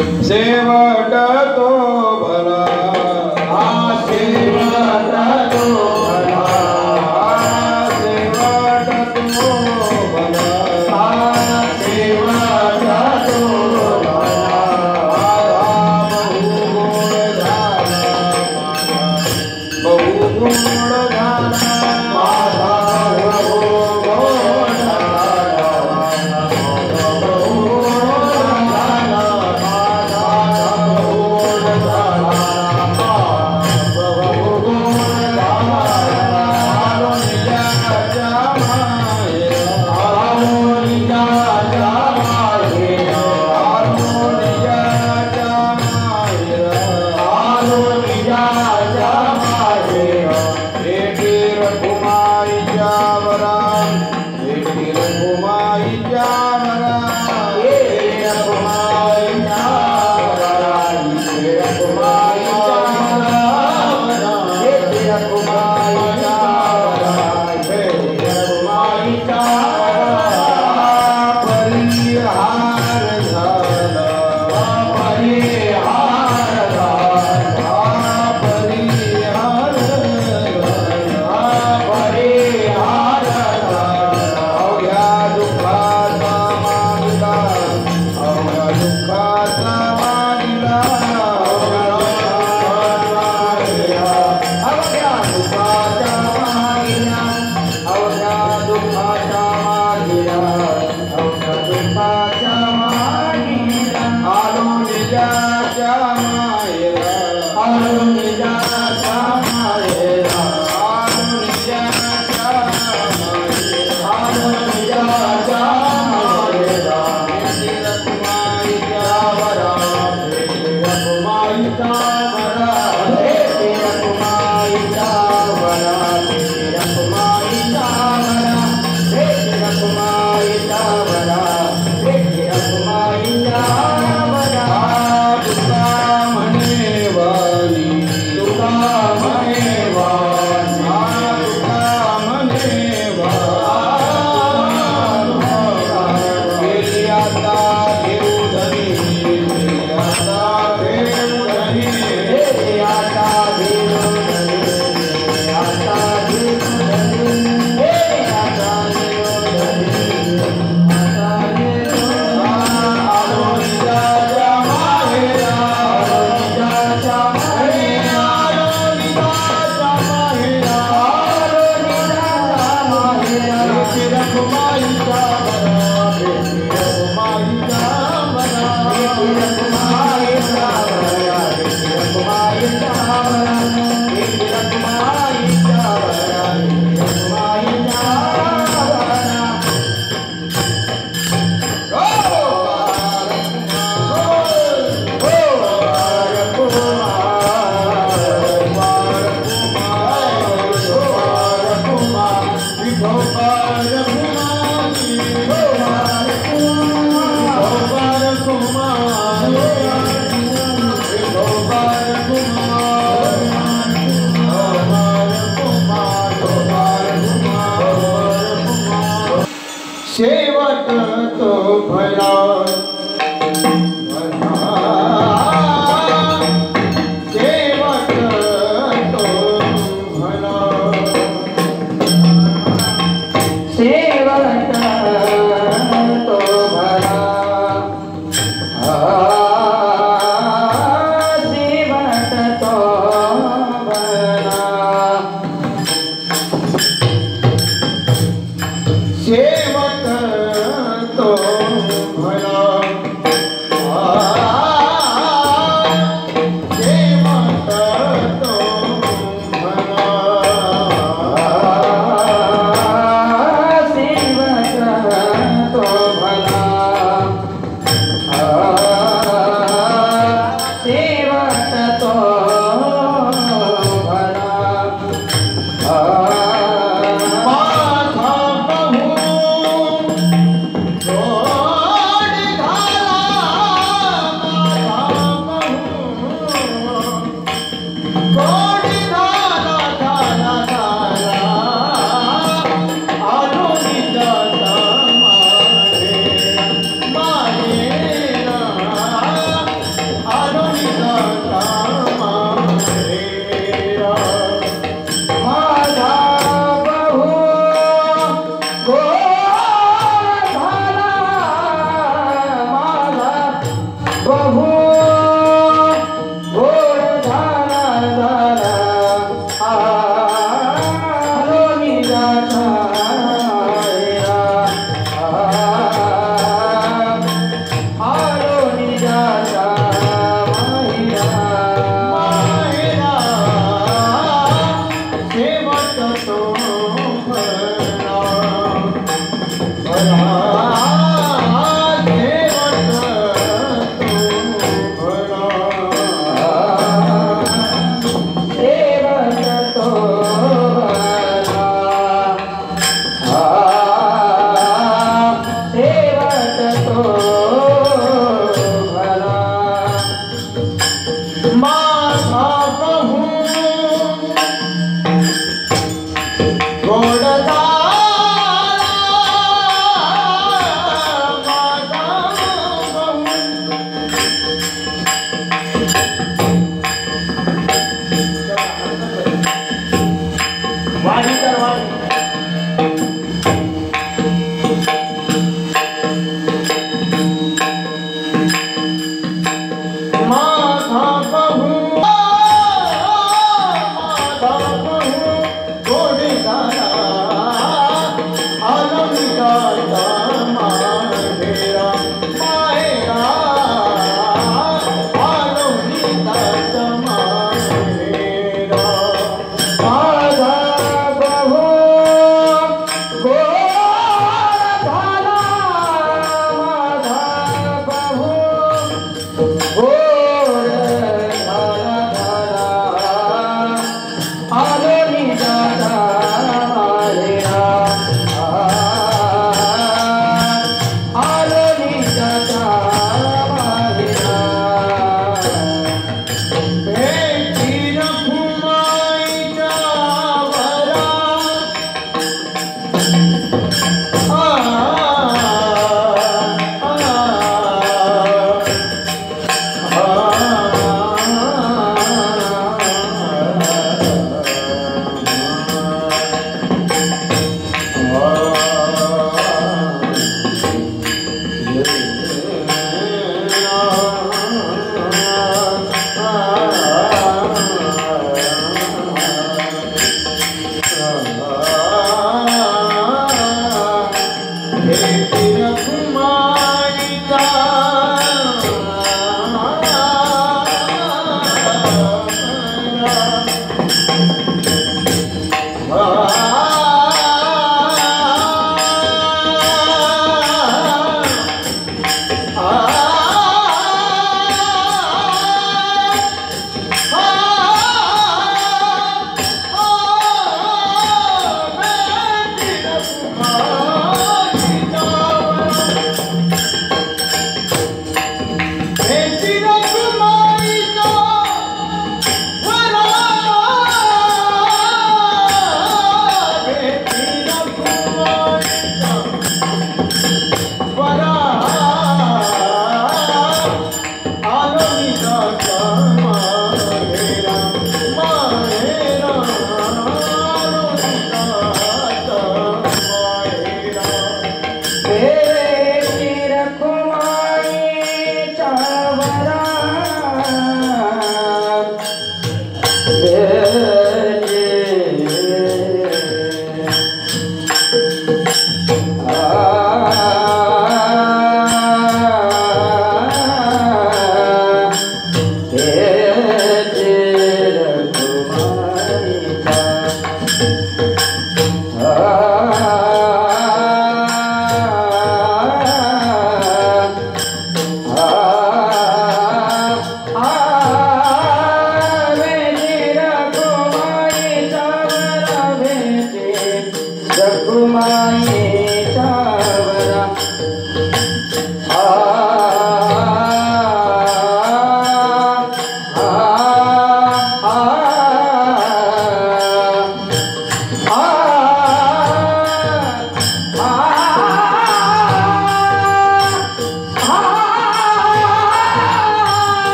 शेवट तो भला शेवट तो भला शेवट तो भला शेवट तो भला बहु गुण धारा Hare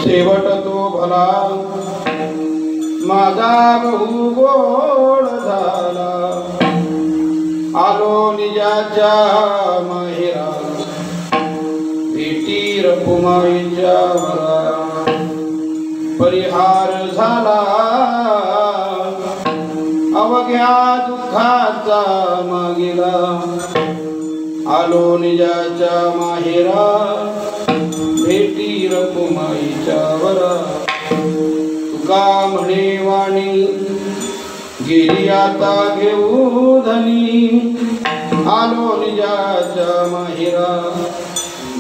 शेवट तो भला माझा बहु गोड झाला, आलो निजाच्या माहेरा भेटी रखुमाईच्या मला परिहार झाला, अवघ्या दुःखाचा मागेला आलो निजाच्या माहेरा भेटी रखुमाईच्या वरा तुका म्हणे वाणी गेली आता घेऊ धनी आलो निजाच्या माहेरा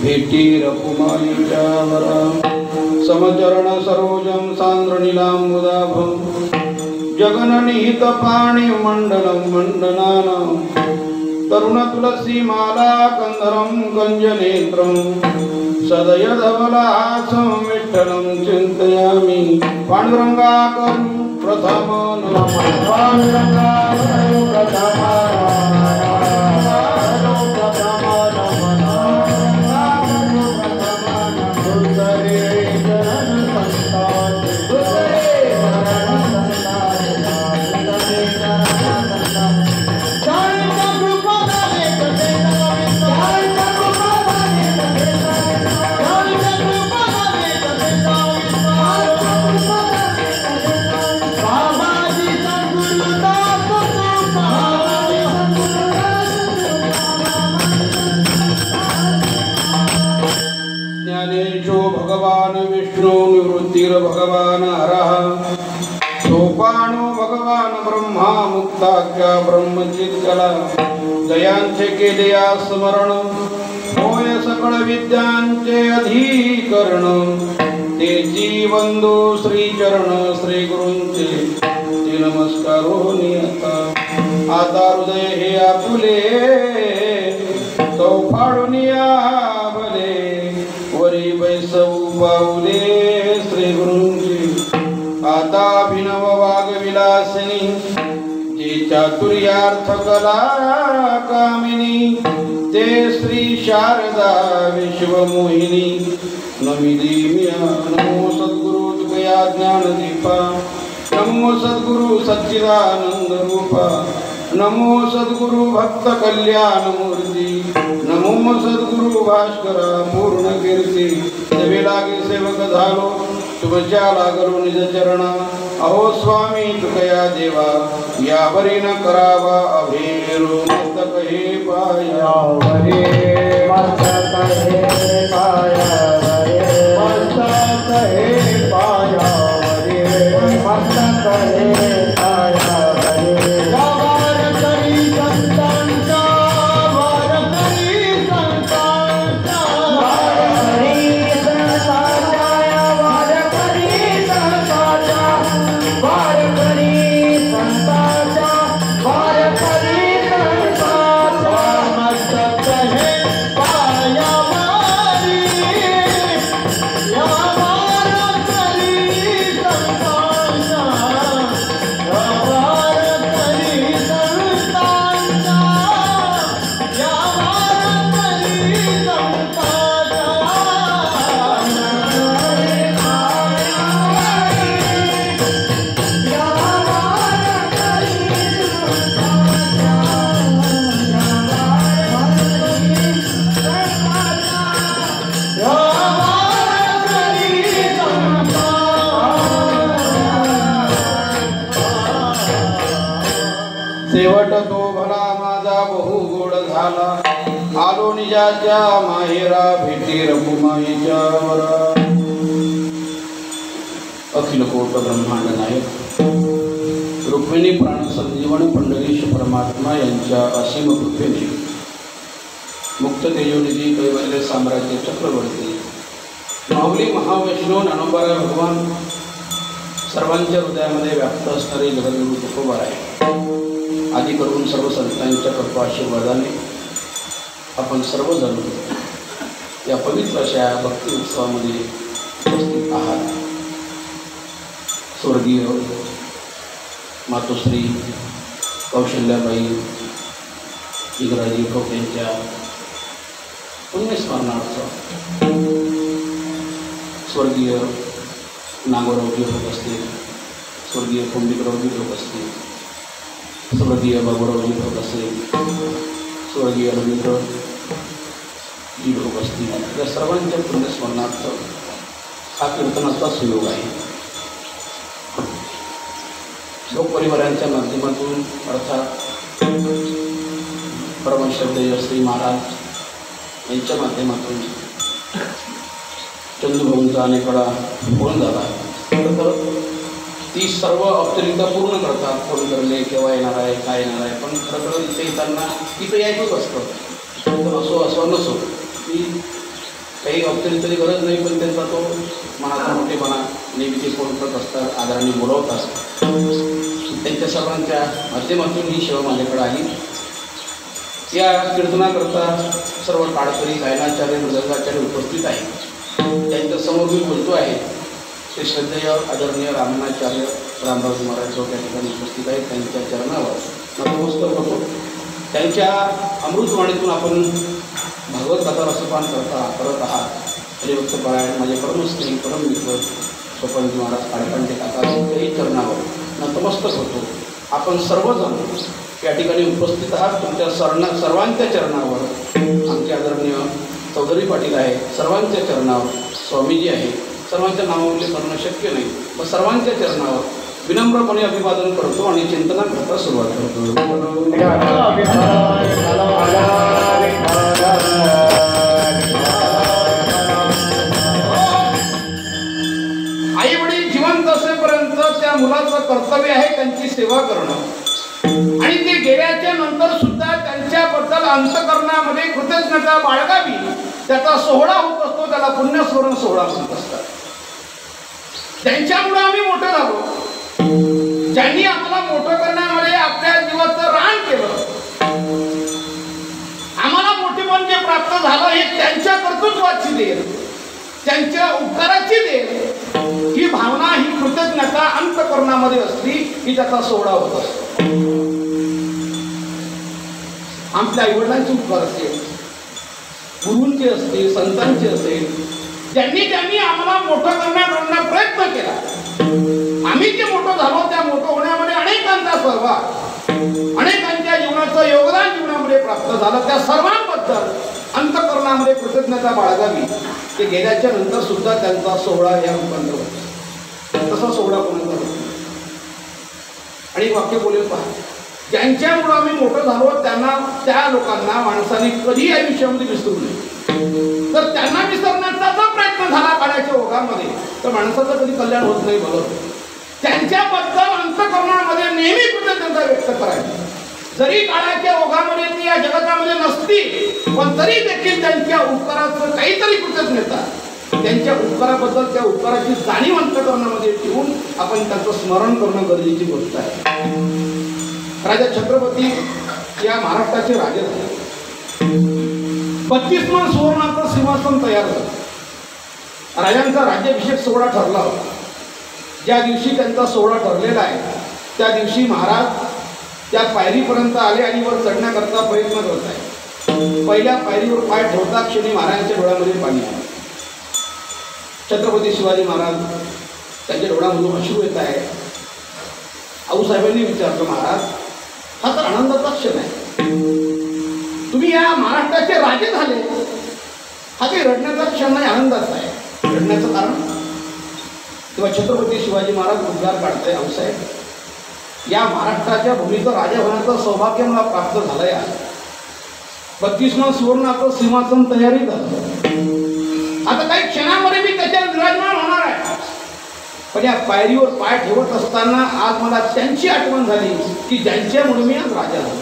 भेटी रखुमाईच्या वरा समचरण सरोजम सांद्र नीलांबुदाभं जगननिहित पाणि मंडलम मंडनानं तरुण तुलसी माला कंधरम गंजनेत्रम सदय धवलासं विठ्ठलं चिंतयामि पांडुरंगाकं प्रथम नमः पांडुरंगाकं प्रथम भगवान विष्णु निवृत्तिर भगवान हरः सोपानो भगवान ब्रह्मा मुक्ताख्या ब्रह्मचित्कला दयांचे केले स्मरण होय सकळ विद्यांचे अधिकरण तेची वंदो श्री चरण श्री गुरूंचे ते नमस्कारो नियता आता हृदय हे आपुले तो फाडून या भले वरी बैसव पाऊले श्री गुरूंची आता अभिनव वाग विलासिनी जे चातुर्यार्थ कला कामिनी ते श्री शारदा विश्वमोहिनी नमिदी नमो सद्गुरु तुकया ज्ञान दीपा नमो सद्गुरु सच्चिदानंद रूपा नमो सद्गुरु भक्त कल्याण मूर्ती नमो सद्गुरु भास्करा पूर्ण कीर्ती सेवे लागे सेवक झालो तुमच्या लागलो निज चरण अहो स्वामी तुकया देवा या बरी न करावा अभेरो मस्तक हे पाया वरे मस्तक हे पाया वरे मस्तक हे पाया वरे मस्तक हे पाया वरे वार करी संतांचा वार करी संतांचा वार करी संतांचा वार करी संतांचा वार करी संतांचा वार करी संतांचा मस्तक हे पाया वारी या वार करी संतांचा या वार करी संतांचा या वार करी शेवट तो भला माझा बहु गोड झाला आलो निजाच्या माहेरा भेटी रघुमाईच्या वरा अखिल कोट ब्रह्मांड नायक रुक्मिणी प्राण संजीवन पंढरीश परमात्मा यांच्या असीम कृपेने मुक्त तेजोनिधी कैवल्य साम्राज्य चक्रवर्ती माऊली महावैष्णव ज्ञानोबा भगवान सर्वांच्या हृदयामध्ये व्याप्त असणारे जगद्गुरु तुकोबाराय आदी करून सर्व संतांच्या कृपा आशीर्वादाने आपण सर्वजण या पवित्र अशा भक्ती उत्सवामध्ये उपस्थित आहात. स्वर्गीय मातोश्री कौशल्याबाई इंग्रजी यांच्या पुण्यस्मरणार्थ स्वर्गीय नागोरावजी उपस्थित, स्वर्गीय कोंडिकरावजी उपस्थित, स्वर्गीय बाबूरावजी उपस्थित, स्वर्गीय रवींद्रजी उपस्थित या सर्वांच्या पुण्यस्मरणार्थ हा कीर्तनाचा सुयोग आहे. श्लोक परिवारांच्या माध्यमातून अर्थात परमश्रद्धेय श्री महाराज यांच्या माध्यमातून चंदूभाऊंचा अनेक वेळा फोन झाला. तर ती सर्व औपचारिकता पूर्ण करतात, फोन करणे केव्हा येणार आहे, काय येणार आहे. पण खरं तर इथे येताना तिथं यायचंच असतं. तर असो नसो की काही औपचारिकतेची गरज नाही, पण त्यांचा तो मनाचा मोठेपणा नेहमी ते फोन करत असतात, आदराने बोलवतात. त्यांच्या सर्वांच्या माध्यमातून ही सेवा माझ्याकडे आली. या कीर्तनाकरता सर्व काळकरी गायनाचार्य मृदंगाचार्य उपस्थित आहे. त्यांच्यासमोर मी बोलतो आहे. ते श्रद्धेय आदरणीय रामनाचार्य रामरावजी महाराज त्या ठिकाणी उपस्थित आहेत. त्यांच्या चरणावर नतमस्तक होतो. त्यांच्या अमृतवाणीतून आपण भागवत कथा रसपान करत आहात. हरिभक्त पारायण माझे परमस्नेही परममित्र स्वपनजी महाराज काळकांडे काका यांच्याही चरणावर नतमस्तक होतो. आपण सर्वजण या ठिकाणी उपस्थित आहात. तुमच्या सर्वांच्या चरणावर आमचे आदरणीय चौधरी पाटील आहे, सर्वांच्या चरणावर स्वामीजी आहे. सर्वांच्या नावावरले करणं शक्य नाही, पण सर्वांच्या चरणावर विनम्रपणे अभिवादन करतो आणि चिंतनाकरता सुरुवात करतो. आई वडील जिवंत असेपर्यंत त्या मुलाचं कर्तव्य आहे त्यांची सेवा करणं, आणि ते गेल्याच्या नंतर सुद्धा त्यांच्याबद्दल अंतःकरणामध्ये कृतज्ञता बाळगावी. त्याचा सोहळा होत असतो, त्याला पुण्यस्मरण सोहळा म्हणत असतात. त्यांच्यामुळे आम्ही मोठं झालो. ज्यांनी आम्हाला मोठं करण्यामध्ये आपल्या जीवाचं रान केलं, आम्हाला मोठेपण जे प्राप्त झालं हे त्यांच्या कर्तृत्वाची देण, त्यांच्या उपकाराची देण. ही भावना, ही कृतज्ञता अंतःकरणामध्ये असली की त्याचा सोहळा होत असतो. आमच्या आईवडिलांचे उपकार असेल, गुरूंचे असतील, संतांचे असेल, ज्यांनी आम्हाला मोठं करण्याचा प्रयत्न केला. आम्ही जे मोठं झालो त्या मोठं होण्यामध्ये अनेकांचा सहभाग, अनेकांच्या जीवनाचं योगदान जीवनामध्ये प्राप्त झालं. त्या सर्वांबद्दल अंतःकरणामध्ये कृतज्ञता बाळगावी. ते गेल्याच्या नंतर सुद्धा त्यांचा सोहळा या रूपांतर होतो. तसा सोहळा कोणाचा होतो. आणि वाक्य बोलेल पहा, ज्यांच्यामुळे आम्ही मोठं झालो त्यांना, त्या लोकांना माणसाने कधी आयुष्यामध्ये विसरू नये. तर त्यांना विसरण्याचा जर प्रयत्न झाला काळाच्या ओघामध्ये, तर माणसाचं कधी कल्याण होत नाही. बरोबर, त्यांच्याबद्दल अंतःकरणामध्ये नेहमी कृतज्ञता व्यक्त करायची. जरी काळाच्या ओघामध्ये ती या जगतामध्ये नसती, पण तरी देखील त्यांच्या उपकाराचं काहीतरी कृतज्ञता, त्यांच्या उपकाराबद्दल त्या उपकाराची जाणीव अंतःकरणामध्ये ठेवून आपण त्याचं स्मरण करणं गरजेची गोष्ट आहे. राजा छत्रपती या महाराष्ट्राचे राजे झाले. 32वां सुवर्णाचं सिंहासन तयार झालं. राजांचा राज्याभिषेक सोहळा ठरला होता. ज्या दिवशी त्यांचा सोहळा ठरलेला आहे त्या दिवशी महाराज त्या पायरीपर्यंत आले आणि वर चढण्याकरता प्रयत्न करत आहे. पहिल्या पायरीवर पाय ठेवता क्षणी महाराजांच्या डोळ्यामध्ये पाणी आलं. छत्रपती शिवाजी महाराज त्यांच्या डोळ्यामधून अश्रू येत आहे. आऊसाहेबांनी विचारलं, महाराज हा तर आनंदाचा क्षण आहे, तुम्ही या महाराष्ट्राचे राजे झाले, हा काही रडण्याचा क्षण नाही, आनंदाचा आहे. रडण्याचं कारण? तेव्हा छत्रपती शिवाजी महाराज उद्गार काढताय, आऊसाहेब या महाराष्ट्राच्या भूमीचं राजा होण्याचं सौभाग्य मला प्राप्त झालंय. 32वां सुवर्णाचं सिंहासन तयारी झालं. आता काही क्षणामध्ये मी त्याच्यावर विराजमान होणार आहे. पण या पायरीवर पाय ठेवत असताना आज मला त्यांची आठवण झाली की ज्यांच्यामुळे मी आज राजा झालो.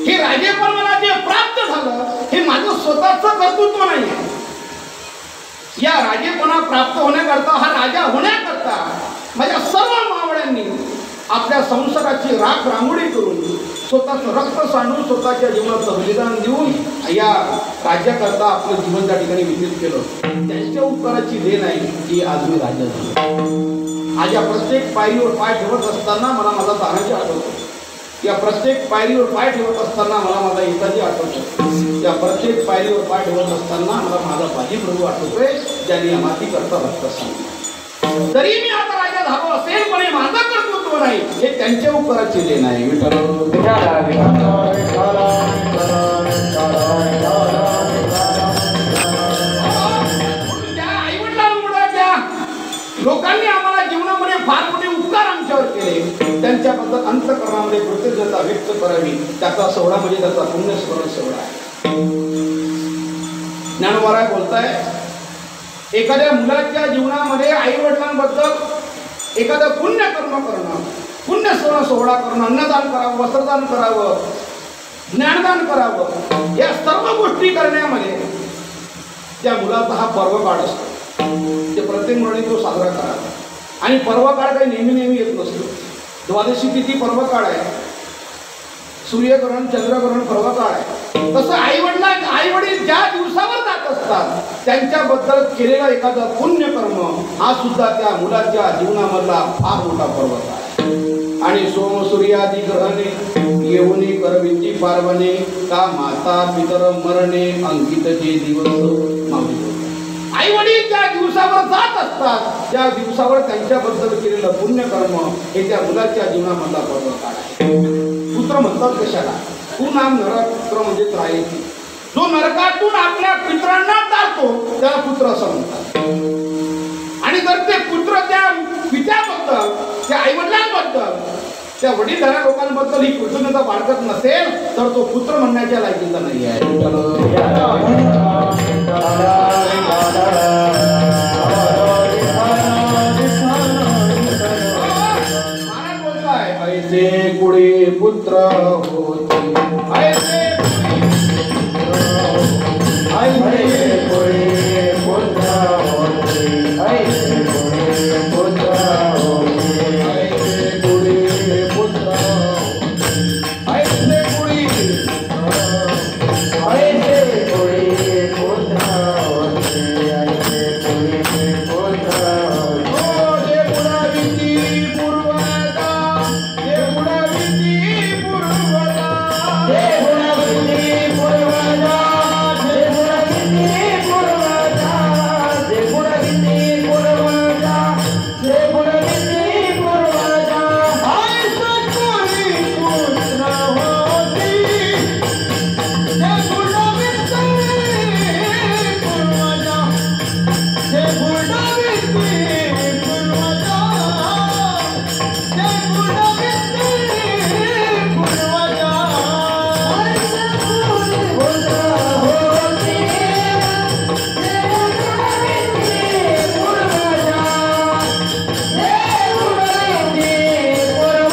हे राजेपण मला जे प्राप्त झालं हे माझं स्वतःचं कर्तृत्व नाही आहे. या राजेपणा प्राप्त होण्याकरता, हा राजा होण्याकरता माझ्या सर्व मावळ्यांनी आपल्या संसाराची राख रांगोळी करून, स्वतःचं रक्त सांडून, स्वतःच्या जीवनाचं बलिदान देऊन या राज्याकरता आपलं जीवन त्या ठिकाणी व्यतीत केलं. त्यांच्या उपकाराची देण आहे की आज मी राजा झालो. आज या प्रत्येक पायरीवर पाय ठेवत असताना मला माझा तानाजी आठवतो. या प्रत्येक पायरीवर पाय ठेवत असताना मला माझा नेताजी आठवतो. या प्रत्येक पायरीवर पाय ठेवत असताना मला माझा बाजी प्रभू आठवतोय, ज्यांनी या मातीकरता रक्त सांगितलं. तरी मी आता राजा झालो असेल, पण हे माझं कर्तृत्व नाही, हे त्यांच्या उपकाराची देण आहे. त्या आईवडिलांमुळे, त्या लोकांनी आम्हाला जीवनामध्ये फार मोठे उपकार आमच्यावर केले, त्यांच्या त्याच्याबद्दल अंतःकरणामध्ये कृतज्ञता व्यक्त करावी. त्याचा सोहळा म्हणजे त्याचा पुण्यस्मरण सोहळा आहे. ज्ञानोबा बोलताय, एखाद्या मुलाच्या जीवनामध्ये आई वडिलांबद्दल एखादं पुण्यकर्म करणं, पुण्यस्मरण सोहळा करणं, अन्नदान करावं, वस्त्रदान करावं, ज्ञानदान करावं, या सर्व गोष्टी करण्यामध्ये त्या मुलाचा हा पर्वकाळ असतो. ते प्रत्येक मुलाने तो साजरा करावा. आणि पर्वकाळ काही नेहमी येत नसतो. द्वादशी तिथी पर्वकाळ आहे, सूर्यग्रहण चंद्रग्रहण पर्वकाळ आहे. तसं आई वडील ज्या दिवसावर जात असतात त्यांच्याबद्दल केलेला एखादा पुण्यकर्म हा सुद्धा त्या मुलाच्या जीवनामधला फार मोठा पर्वकाळ आहे. आणि सोम सूर्यादी ग्रहणे येऊनी करविती पार्वणे का माता पितर मरणे अंकित जे दिवस मावली. आई वडील ज्या दिवसावर जात असतात त्या दिवसावर त्यांच्याबद्दल केलेलं पुण्यकर्म हे त्या मुलाच्या जीवनामधला पर्वकाळ आहे. पुत्र म्हणतात कशाला? तू नाम नरक, पुत्र म्हणजे त्रायकी. जो नरकातून आपल्या पित्रांना टाळतो त्याला पुत्र असं म्हणतात. आणि जर ते पुत्र त्या पित्याबद्दल, त्या आईवडिलांबद्दल, त्या वडीलधाऱ्या लोकांबद्दल ही कृतज्ञता बाळगत नसेल तर तो पुत्र म्हणण्याच्या लायकीचा नाही आहे. महाराज बोलताय, ऐसे पुढे पुत्र होते, ऐसे पुढे पुत्र होते, ऐसे पुढे पुत्र होते, ऐसे पुढे पुत्र, ऐसे पुढे, ऐसे पुढे पुत्र होते, ऐसे पुढे पुत्र होते. जे बुडाविती पूर्वजा, जे बुडाविती पूर्वजा, जे बुडाविती पूर्वजा, जे बुडाविती पूर्वजा, जे बुडाविती पूर्वजा, जे बुडाविती पूर्वजा, ऐसे कोणी पुत्र होती, जे बुडाविती पूर्वजा, जे बुडाविती पूर्वजा, जे बुडाविती पूर्वजा, ऐसे कोणी पुत्र होती, जे बुडाविती पूर्वजा, जे बुडाविती पूर्वजा, जे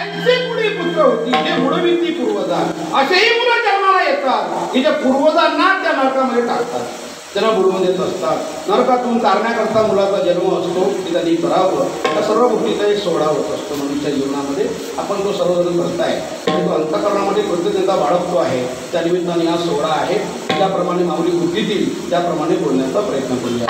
ऐसे पुढे पुत्र होती जे बुडविती पूर्वजा. असेही मुलं जन्माला येतात की जे पूर्वजांना त्या नरकामध्ये टाकतात, त्यांना बुडवून देत असतात. नरकातून तारण्याकरता मुलाचा जन्म असतो की त्यांनी करावं. त्या सर्व गोष्टीचा एक सोहळा होत असतो मनुष्य जीवनामध्ये. आपण तो सर्वजण करताय आणि तो अंतःकरणामध्ये कृतज्ञता बाळगतो आहे. त्या निमित्ताने हा सोहळा आहे. त्याप्रमाणे माऊली बुद्धीतील त्याप्रमाणे बोलण्याचा प्रयत्न करूया.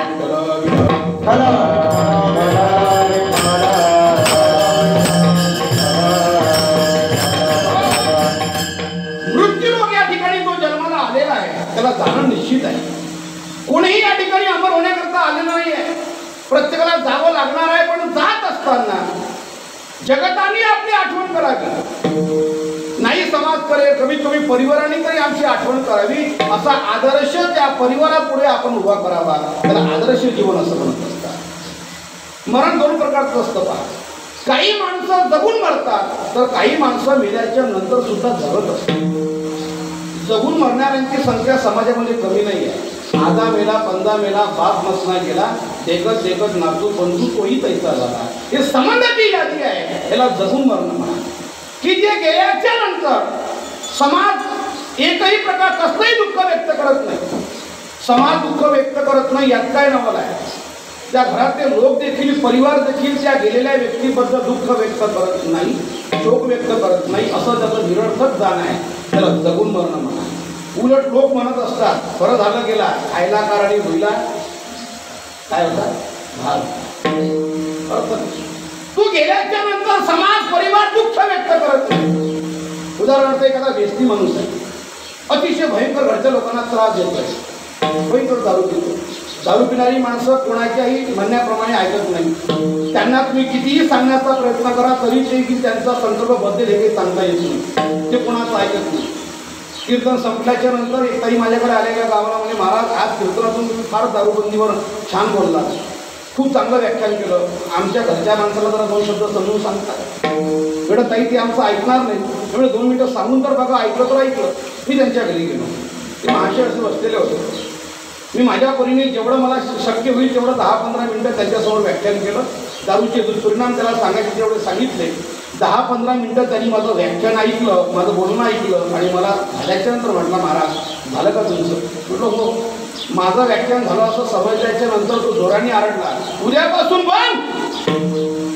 मृत्यूलोक या ठिकाणी तो जन्माला आलेला आहे, त्याला जाणं निश्चित आहे. कोणीही या ठिकाणी अमर होण्याकरता आलेलं नाही आहे. प्रत्येकाला जावं लागणार आहे. पण जात असताना जगताने आपली आठवण करावी, नाही समाज करेल, कमीत कमी परिवाराने तरी आमची आठवण करावी, असा आदर्श त्या परिवारापुढे आपण उभा करावा. त्याला आदर्श जीवन असं म्हणत असतात. मरण दोन प्रकारचं असतं पहा. काही माणसं जगून मरतात तर काही माणसं मेल्याच्या नंतर सुद्धा जगत असतात. जगून मरणाऱ्यांची संख्या समाजामध्ये कमी नाही आहे. आधा मेला, पंधा मेला, बाप मसना गेला, देखत देखत नाचू बंधू तोही तैसा झाला. हे संबंधाची यादी आहे. याला जगून मरणं म्हणा. की जे गेल्याच्या नंतर समाज एकही प्रकार कसलंही दुःख व्यक्त करत नाही. समाज दुःख व्यक्त करत नाही यात काय नवल आहे. त्या घरातले लोक देखील, परिवार देखील त्या गेलेल्या व्यक्तीबद्दल दुःख व्यक्त करत नाही, शोक व्यक्त करत नाही. असं त्याचं निरर्थक जाणं आहे. त्याला जगून मरणं म्हणा. उलट लोक म्हणत असतात, बरं झालं गेला, खायला कारणी होईला काय होता भाग. तू गेल्याच्या नंतर समाज, परिवार दुःख व्यक्त करत नाही. उदाहरणार्थ एखादा व्यक्ती माणूस आहे, अतिशय भयंकर घरच्या लोकांना त्रास देतोय, भयंकर दारू पितो. दारू पिणारी माणसं कोणाच्याही म्हणण्याप्रमाणे ऐकत नाही. त्यांना तुम्ही कितीही सांगण्याचा प्रयत्न करा तरी ते की त्यांचा संदर्भ बदलेल हे काही सांगता येत नाही. ते कोणाचं ऐकत नाही. कीर्तन संपल्याच्या नंतर एक ताई माझ्याकडे आलेल्या गावाला म्हणजे महाराज आज कीर्तनातून तुम्ही फार दारूबंदीवर छान बोलला, खूप चांगलं व्याख्यान केलं, आमच्या घरच्या माणसाला जरा 2 शब्द समजून सांगतात. एवढं ताई ते आमचं ऐकणार नाही, एवढं 2 मिनिटं सांगून तर बघा, ऐकलं तर ऐकलं. मी त्यांच्या घरी गेलो, ते महाशय असे बसलेले होते. मी माझ्या परीने जेवढं मला शक्य होईल तेवढं 10-15 मिनिटं त्यांच्यासमोर व्याख्यान केलं. दारूचे दुष्परिणाम त्याला सांगायचे तेवढे सांगितले. 10-15 मिनिटं त्यांनी माझं व्याख्यान ऐकलं, माझं बोलणं ऐकलं आणि मला झाल्याच्यानंतर म्हटलं, महाराज झालं का तुमचं? म्हटलं हो. माझं व्याख्यान झालं असं समजल्याच्या नंतर तो जोराने आरडला, उद्यापासून बंद.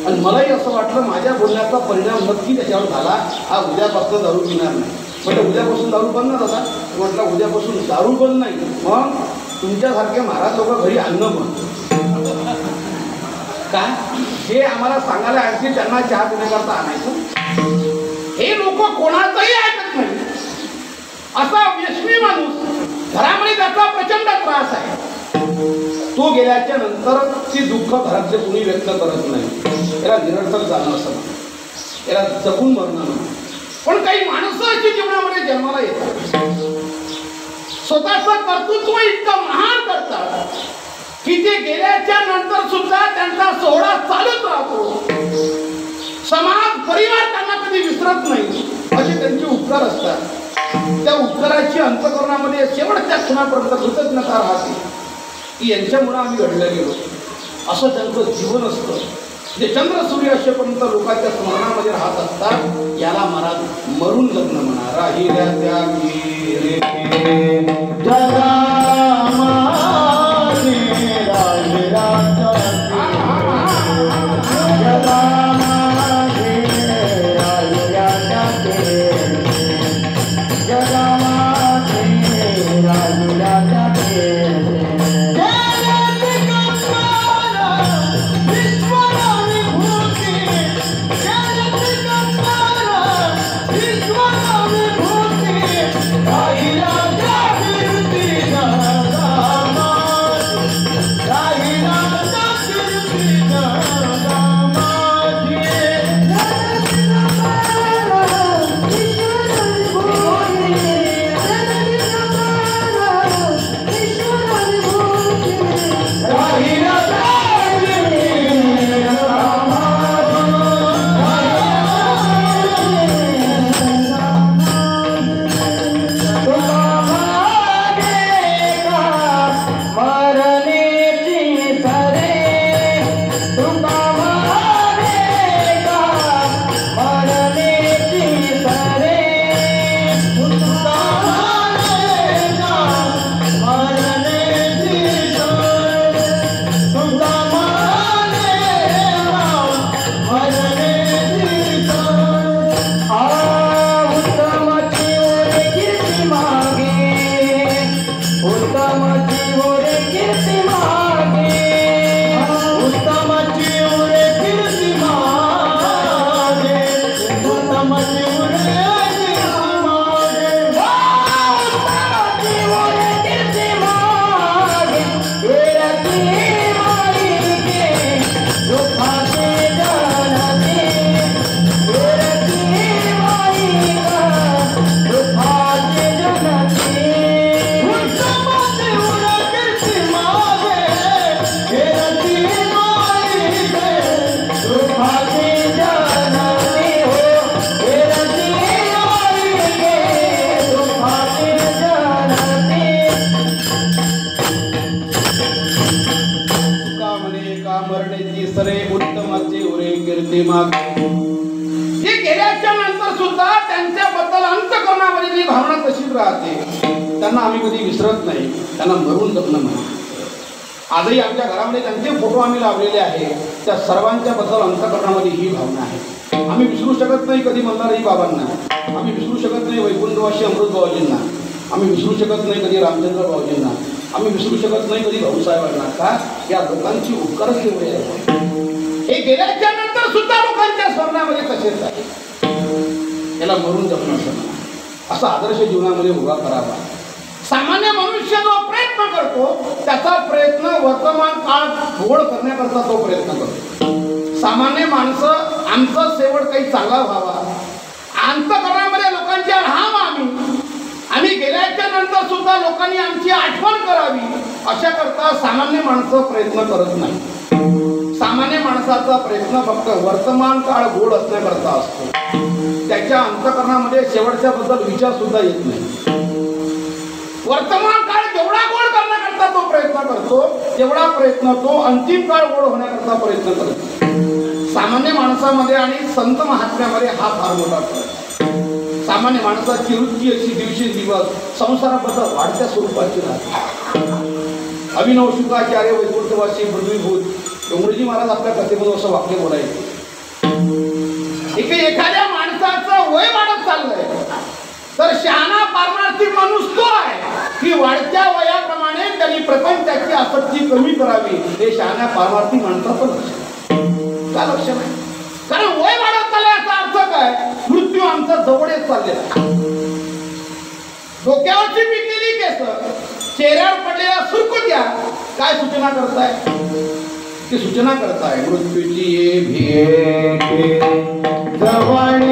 आणि मलाही असं वाटलं माझ्या बोलण्याचा परिणाम नक्की त्याच्यावर झाला. हा उद्यापासून दारू पिणार नाही. म्हटलं उद्यापासून दारू बंद ना दादा? म्हटलं उद्यापासून दारू बंद नाही, मग तुमच्यासारखे महाराज लोक घरी अन्न बंद. काय हे आम्हाला सांगायला आणखी त्यांना चहा पिण्याकरता आणायचं? हे लोक कोणाचंही ऐकत नाही. असा व्यसनी माणूस, घरामध्ये त्याचा प्रचंड त्रास आहे. तो गेल्याच्या नंतर ती दुःख घरातले कुणी व्यक्त करत नाही. याला निरर्थक जाणं असं, याला जगून मरणं नाही. पण काही माणसं अशी जीवनामध्ये जन्माला येतात, स्वतःचं कर्तृत्व इतकं महान करतात की ते गेल्याच्या नंतर सुद्धा त्यांचा सोहळा चालत राहतो. समाज, परिवार त्यांना कधी विसरत नाही. असे त्यांचे उपकार असतात. त्या उपकाराची अंतःकरणामध्ये शेवटच्या क्षणापर्यंत कृतज्ञता राहते की यांच्यामुळे आम्ही घडलं गेलो. असं त्यांचं जीवन असतं. जे चंद्र सूर्य असेपर्यंत लोकांच्या स्मरणामध्ये राहत असतात. याला महाराज मरून जगणं म्हणा. राहिल्या त्या हे गेल्याच्या नंतर सुद्धा त्यांच्याबद्दल अंतःकरणामध्ये जी भावना तशीच राहते. त्यांना आम्ही कधी विसरत नाही. त्यांना मरून जगणं म्हणा. आजही आमच्या घरामध्ये त्यांचे फोटो आम्ही लावलेले आहे. त्या सर्वांच्या बद्दल अंतःकरणामध्ये ही भावना आहे. आम्ही विसरू शकत नाही कधी मल्हारराव बाबांना. आम्ही विसरू शकत नाही वैकुंठवासी अमृत बाबाजींना. आम्ही विसरू शकत नाही कधी रामचंद्र बाबाजींना. आम्ही विसरू शकत नाही कधी भाऊसाहेबांना. का? या लोकांची उपकारच एवढे आहेत. हे गेल्याच्या नंतर सुद्धा लोकांच्या स्मरणामध्ये तसेच आहे. याला मरून जगणं असं म्हणा. असा आदर्श जीवनामध्ये उभा करावा. सामान्य मनुष्य जो प्रयत्न करतो त्याचा प्रयत्न वर्तमान काळ गोड करण्याकरता तो प्रयत्न करतो. सामान्य माणसं आमचा शेवट काही चांगला व्हावा, अंतःकरणामध्ये लोकांच्या राहावं आम्ही आम्ही गेल्याच्या नंतर सुद्धा लोकांनी आमची आठवण करावी अशा करता सामान्य माणसं प्रयत्न करत नाही. सामान्य माणसाचा प्रयत्न फक्त वर्तमान काळ गोड असण्याकरता असतो. त्याच्या अंतःकरणामध्ये शेवटच्या बद्दल विचार सुद्धा येत नाही. वर्तमान काळ जेवढा गोड करण्याकरता तो प्रयत्न करतो तेवढा प्रयत्न तो अंतिम काळ गोड होण्याकरता प्रयत्न करतो. सामान्य माणसामध्ये आणि संत महात्म्यामध्ये हा फार मोठा फरक आहे. सामान्य माणसाची वृत्ती अशी दिवसेंदिवस संसाराबद्दल वाढत्या स्वरूपाची राहते. अभिनव शुकाचार्य वैकुंठवासी पृथ्वीभूत डोंगरजी महाराज आपल्या कथेमधून असं वाक्य बोलायचे, एखाद्या माणसाचं वय वाढत चाललंय तर शहाणा पारमार्थी माणूस तो आहे की वाढत्या वयाप्रमाणे त्यांनी प्रपंचाची आसक्ती कमी करावी. हे शहाण्या पारमार्थी माणसाचं लक्ष का लक्ष नाही? कारण वय वाढत चाललंय याचा अर्थ काय? मृत्यू आमचा जवळ येत चाललेला. डोक्यावरची पिकलेली केस, चेहऱ्यावर पडलेल्या सुरकुत्या काय सूचना करताय? ती सूचना करताय मृत्यूची ये भेट जवळ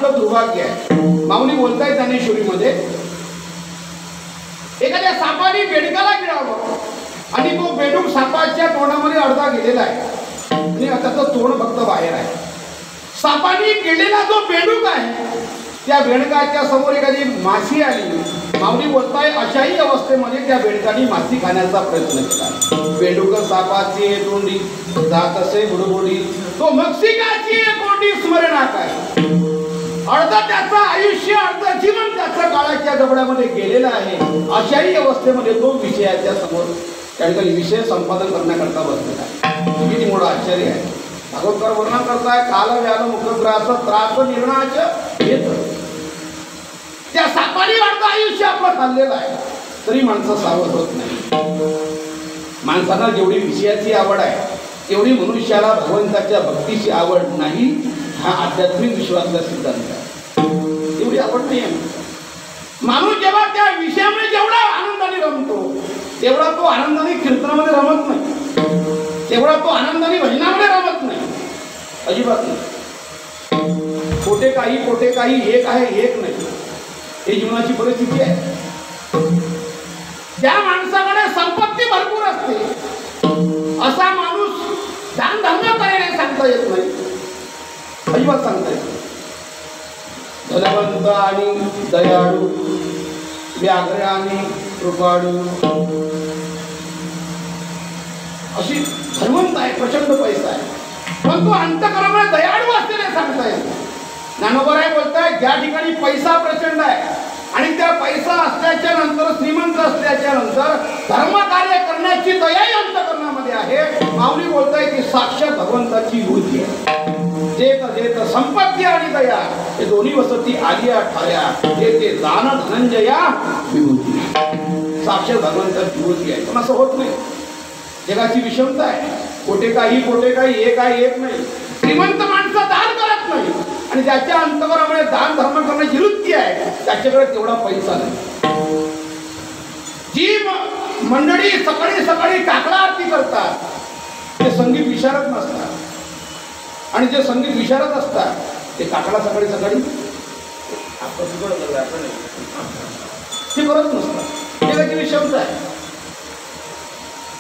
दुर्भाग्य आहे. माऊली बोलताय ज्ञानेश्वरीमध्ये, एखाद्या सापाने बेडकाला गिळावं आणि तो बेडूक सापाच्या तोंडामध्ये अर्धा गेलेला आहे आणि त्याचं तोंड फक्त बाहेर आहे. सापाने गिळलेला जो बेडूक आहे त्या बेडकाच्या समोर एखादी माशी आली. माऊली बोलताय अशाही अवस्थेमध्ये त्या बेडकाने माशी खाण्याचा प्रयत्न केला. बेडूक सापाची तोंडी जात असे बुडबुडी, तो मक्षिकाची कोंडी स्मरणा काय. अर्ध त्याचं आयुष्य अर्ध जीवन त्याच्या काळाच्या जबड्यामध्ये गेलेलं आहे. अशाही अवस्थेमध्ये तो विषयाच्या समोर त्या ठिकाणी विषय संपादन करण्याकरता बसलेला आहे. किती मोठं आश्चर्य आहे. भागवतकर वर्णन करताय काल व्याल मुखग्रास त्रास निर्णयाचं येत. त्या सापाने अर्ध आयुष्य आपलं खाल्लेलं आहे तरी माणसं सावध होत नाही. माणसांना जेवढी विषयाची आवड आहे तेवढी मनुष्याला भगवंताच्या भक्तीची आवड नाही. हा आध्यात्मिक विश्वासचा सिद्धांत आहे. एवढी आवड नाही आहे. माणूस जेव्हा त्या विषयामुळे जेवढा आनंदाने रमतो तेवढा तो आनंदाने कीर्तनामध्ये रमत नाही, तेवढा तो आनंदाने भजनामध्ये रमत नाही. अजिबात नाही. खोटे काही एक आहे एक नाही. ही जीवनाची परिस्थिती आहे. ज्या माणसाकडे संपत्ती भरपूर असते असा माणूस दान धर्म करायला सांगता येत नाही. अजिबात सांगता येत. धनवंत आणि दयाळू, व्याघ्र आणि कृपाळू, अशी धनवंत आहे, प्रचंड पैसा आहे, पण तो अंतःकरणामध्ये दयाळू असलेले सांगता येत. ज्ञानोबराय बोलताय ज्या ठिकाणी पैसा प्रचंड आहे आणि त्या पैसा असल्याच्या नंतर श्रीमंत असल्याच्या नंतर धर्म कार्य करण्याची दयाही अंतःकरणामध्ये आहे. माऊली बोलताय की साक्षात भगवंताची विभूती आहे. जेत संपत्ती आणि दया हे दोन्ही वसती आलिया ठाया, ते दान धनंजया विभूती. साक्षात भगवंताची विभूती आहे. पण असं होत नाही. जगाची विषमता आहे. कोटे काही एक आहे एक नाही. श्रीमंत माणसं दान करत नाही आणि ज्याच्या अंतःकरणामध्ये दान धर्म करण्याची वृत्ती आहे त्याच्याकडे तेवढा पैसा नाही. जी मंडळी सकाळी सकाळी काकडा आरती करतात ते संगीत विशारद नसतात आणि जे संगीत विशारद असतात ते काकडा सकाळी सकाळी ते करत नसतात. हे त्याची विषमता आहे.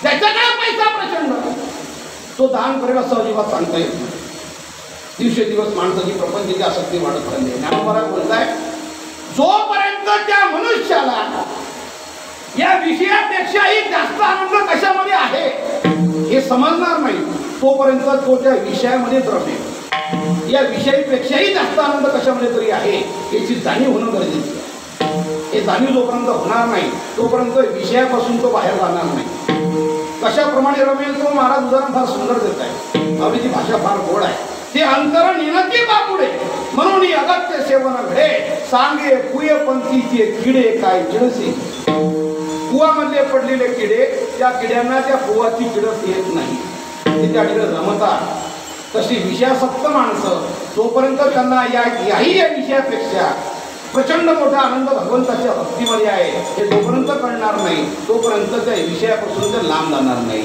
ज्याच्याकडे पैसा प्रचंड तो दान करेल असं अजिबात सांगता येत नाही. दिवसेंदिवस माणसाची प्रपंचाची आसक्ती वाढत राहिली. ज्ञानोबा बोलताय जोपर्यंत त्या मनुष्याला या विषयापेक्षाही जास्त आनंद कशामध्ये आहे हे समजणार नाही तोपर्यंत तो त्या विषयामध्ये रमेल. या विषयापेक्षाही जास्त आनंद कशामध्ये तरी आहे याची जाणीव होणं गरजेचं आहे. हे जाणीव जोपर्यंत होणार नाही तोपर्यंत विषयापासून तो बाहेर जाणार नाही. कशाप्रमाणे रमेल तो महाराज उदाहरण फार सुंदर देत आहे. आवडीची भाषा फार गोड आहे. ते अंतर निनती बापुडे म्हणून अगत्य सेवन घडे सांगे कुय पंथीचे किडे काय चिडसे. कुवामधले पडलेले किडे त्या किड्यांना त्या कुवाची किडस येत नाही, ते त्या किडे रमतात. तशी विषयासक्त माणसं जोपर्यंत त्यांना याही या विषयापेक्षा प्रचंड मोठा आनंद भगवंताच्या भक्तीमध्ये आहे हे जोपर्यंत कळणार नाही तोपर्यंत त्या विषयापासून ते लांब जाणार नाही.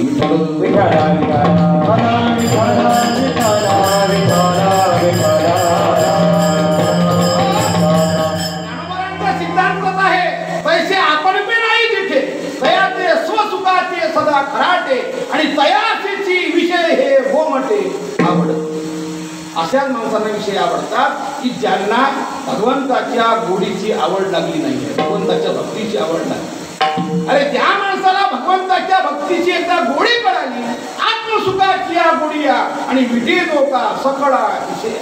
ज्ञानोबांचा सिद्धांतच आहे पैसे आपण पे नाही तिथे तयाचे स्वसुखाचे सदा खराटे आणि तयाचे विषय हे गोमटे आवड. अशाच माणसांना विषय आवडतात की ज्यांना भगवंताच्या गोडीची आवड लागली नाही, भगवंताच्या भक्तीची आवड लागली. अरे त्या माणसाला भगवंताच्या भक्तीची एकदा गोडी कळाली, आत्मसुखाची या गोडीया आणि विटेतो का सकळा विषय.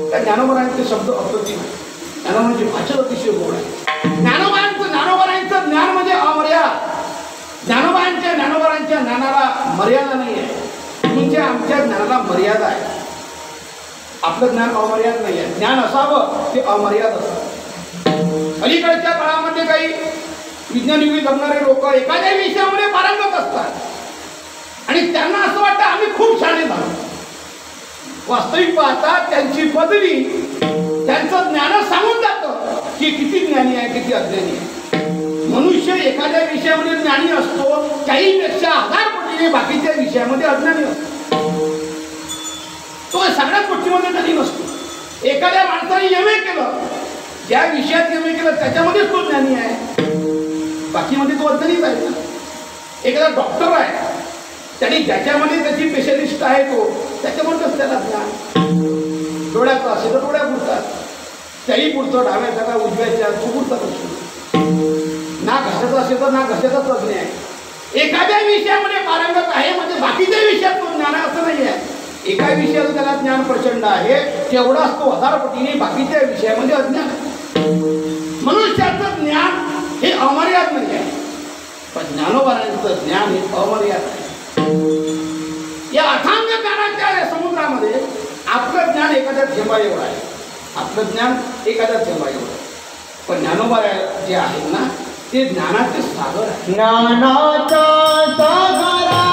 त्या ज्ञानोबरांचे शब्द अप्रतिम, ज्ञानोबांची भाषा अतिशय गोड आहे. ज्ञानोबरांचं ज्ञान म्हणजे अमर्याद. ज्ञानोबरांच्या ज्ञानाला मर्यादा नाही आहे. तुमच्या आमच्या ज्ञानाला मर्यादा आहे. आपलं ज्ञान अमर्याद नाही आहे. ज्ञान असावं ते अमर्याद असावं. अलीकडच्या काळामध्ये काही विज्ञानिक जगणारे लोक एखाद्या विषयामध्ये पारंगत असतात आणि त्यांना असं वाटतं आम्ही खूप छान झालो. वास्तविक पाहता त्यांची पदवी त्यांचं ज्ञान सांगून जातं की किती ज्ञानी आहे किती अज्ञानी आहे. मनुष्य एखाद्या विषयामध्ये ज्ञानी असतो, काहीपेक्षा 1000 पटीने बाकीच्या विषयामध्ये अज्ञानी असतो. तो सगळ्याच गोष्टीमध्ये कधी नसतो. एखाद्या माणसाने एम ए केलं, ज्या विषयात एम ए केलं त्याच्यामध्येच तो ज्ञानी आहे, बाकीमध्ये तो अज्ञानीच आहे. एखादा डॉक्टर आहे, त्याने ज्याच्यामध्ये त्याची स्पेशलिस्ट आहे तो त्याच्यामध्येच त्याला ज्ञान. डोळ्याचं असेल तर डोळ्या पुरतात, त्याही पुरतं डाव्याच्या का उजव्याच्या तो पुरतात असतो. ना घशाचा असेल तर ना घशाचा तज्ञ आहे. एखाद्या विषयामध्ये पारंगत आहे म्हणजे बाकीच्या विषयात तो ज्ञान असं नाही आहे. एका विषयाचं त्याला ज्ञान प्रचंड आहे तेवढाच तो 1000 पटीने बाकीच्या विषयामध्ये अज्ञान आहे. मनुष्याचं ज्ञान हे अमर्याद नाही आहे, पण ज्ञानोबांचं ज्ञान हे अमर्याद आहे. या अथांग ज्ञानाच्या समुद्रामध्ये आपलं ज्ञान एखाद्या थेंबा एवढं आहे. आपलं ज्ञान एखाद्या थेंबा एवढं आहे, पण ज्ञानोबा जे आहेत ना ते ज्ञानाचे सागर आहे. ज्ञानाचा सागरा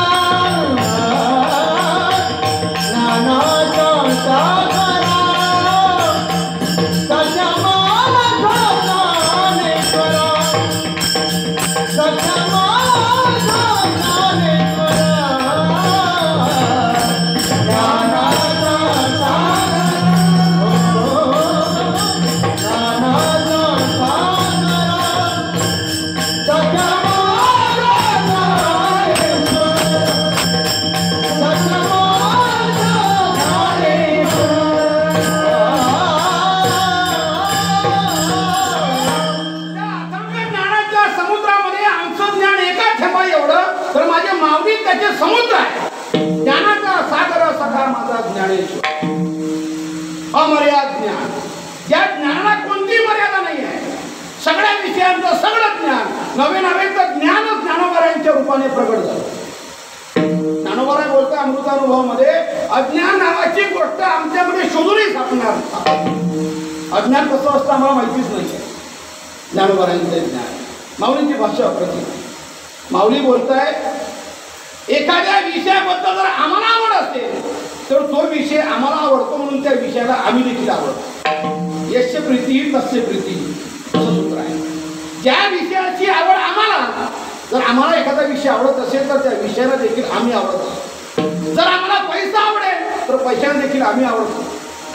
समुद्र आहे. ज्ञानाचा सागर सखा माझा ज्ञानेश्वर. अमर्याद ज्ञान, ज्या ज्ञानाला कोणती मर्यादा नाही आहे. सगळ्या विषयांचं सगळं ज्ञान नवे नवेचं ज्ञानच ज्ञानोबारांच्या रूपाने प्रगट झालं. ज्ञानोबाराय बोलतो अमृतानुभवामध्ये अज्ञान नावाची गोष्ट आमच्यामध्ये शोधूनही सापडणार. अज्ञान कसं असतं आम्हाला माहितीच नाही. ज्ञानोबारांचं ज्ञान, माऊलींची भाषा अप्रतिम. माऊली बोलताय एखाद्या विषयाबद्दल जर आम्हाला आवड असेल तर तो विषय आम्हाला आवडतो म्हणून त्या विषयाला आम्ही देखील आवडतो. यस्य प्रीती तस्य प्रीती असं सूत्र आहे. ज्या विषयाची आवड आम्हाला, जर आम्हाला एखादा विषय आवडत असेल तर त्या विषयाला देखील आम्ही आवडत असतो. जर आम्हाला पैसा आवडेल तर पैशाला देखील आम्ही आवडतो.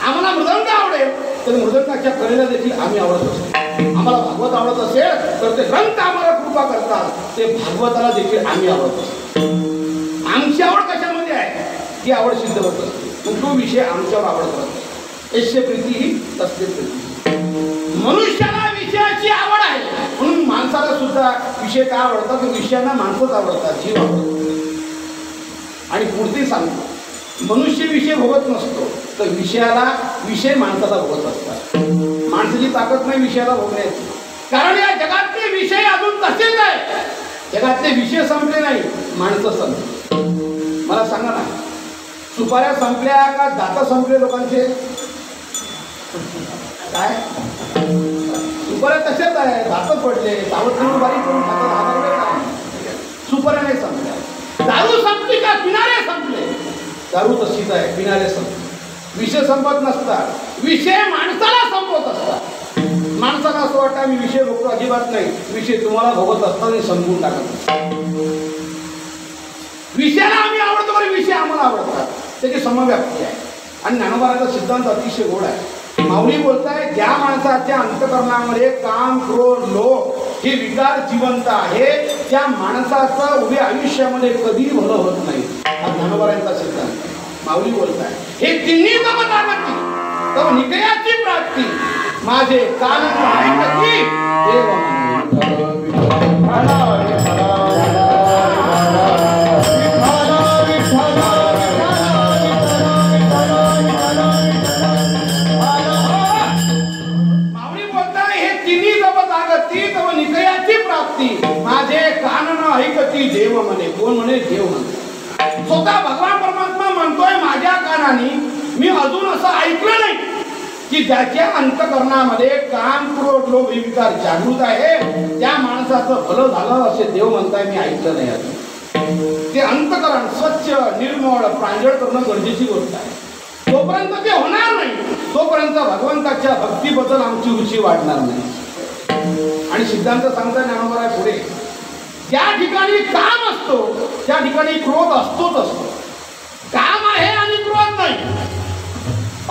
आम्हाला मृदंग आवडेल तर मृदंगाच्या कलेला देखील आम्ही आवडत असतो. आम्हाला भागवत आवडत असेल तर ते ग्रंथ आम्हाला कृपा करतात, ते भागवताला देखील आम्ही आवडत असतो. आमची आवड कशामध्ये आहे ती आवड सिद्ध होत असते, पण तो विषय आमच्यावर आवडत असतो. यस्य प्रीती तस्य प्रीती. मनुष्याला विषयाची आवड आहे म्हणून माणसाला सुद्धा विषय काय आवडतात, विषयांना माणसंच आवडतात, जीव आवडतात. आणि पुढे सांगतो मनुष्य विषय भोगत नसतो, तर विषय माणसाला भोगत असतात. माणसाची ताकद नाही विषयाला भोगण्याची, कारण या जगातले विषय अजून तसेच आहे. जगातले विषय संपले नाही, माणसं संपली. मला सांगा ना, सुपाऱ्या संपल्या का दात संपले लोकांचे? काय सुपाऱ्या तसेच आहे, दात पडले, सावत्र बारीक करून खातात. सुपाऱ्या नाही संपल्या. दारू संपली का पिणारे संपले? दारू तशीच आहे, पिणारे संपले. विषय संपत नसतात, विषय माणसाला संपवत असतात. माणसाला असं वाटतं मी विषय भोगतो, अजिबात नाही. विषय तुम्हाला भोगत असताना संपवून टाकत. विषयाला आम्ही आवडतो बरं, विषय आम्हाला आवडतात. त्याची समव्याप्ती आहे. आणि ज्ञानोबाराचा सिद्धांत अतिशय गोड आहे. माऊली बोलताय, ज्या माणसाच्या अंतःकरणामध्ये काम, क्रोध, लोभ हे विकार जिवंत आहे, त्या माणसाचं उभ्या आयुष्यामध्ये कधी भलं होत नाही. हा ज्ञानोबारांचा सिद्धांत. माऊली बोलताय, हे तिन्ही जमतागती तव निकयाची प्राप्ती, माझे कान ऐकती देव माझे कानन ऐकती देव म्हणे. कोण म्हणे? देव म्हणे. स्वतः भगवान परमात्मा म्हणतोय, माझ्या कानाने मी अजून असं ऐकलं नाही की ज्याच्या अंतःकरणामध्ये काम, क्रोध, लोभ हे विकार जागृत आहे, त्या माणसाचं भलं झालं असे देव म्हणताय, मी ऐकलं नाही अजून. ते अंतःकरण स्वच्छ, निर्मळ, प्रांजळ करणं गरजेची गोष्ट आहे. तोपर्यंत ते होणार नाही, तोपर्यंत भगवंताच्या भक्तीबद्दल आमची रुची वाढणार नाही. आणि सिद्धांत सांगता ज्ञानोबा पुढे, ज्या ठिकाणी काम असतो त्या ठिकाणी क्रोध असतोच असतो. काम आहे आणि क्रोध नाही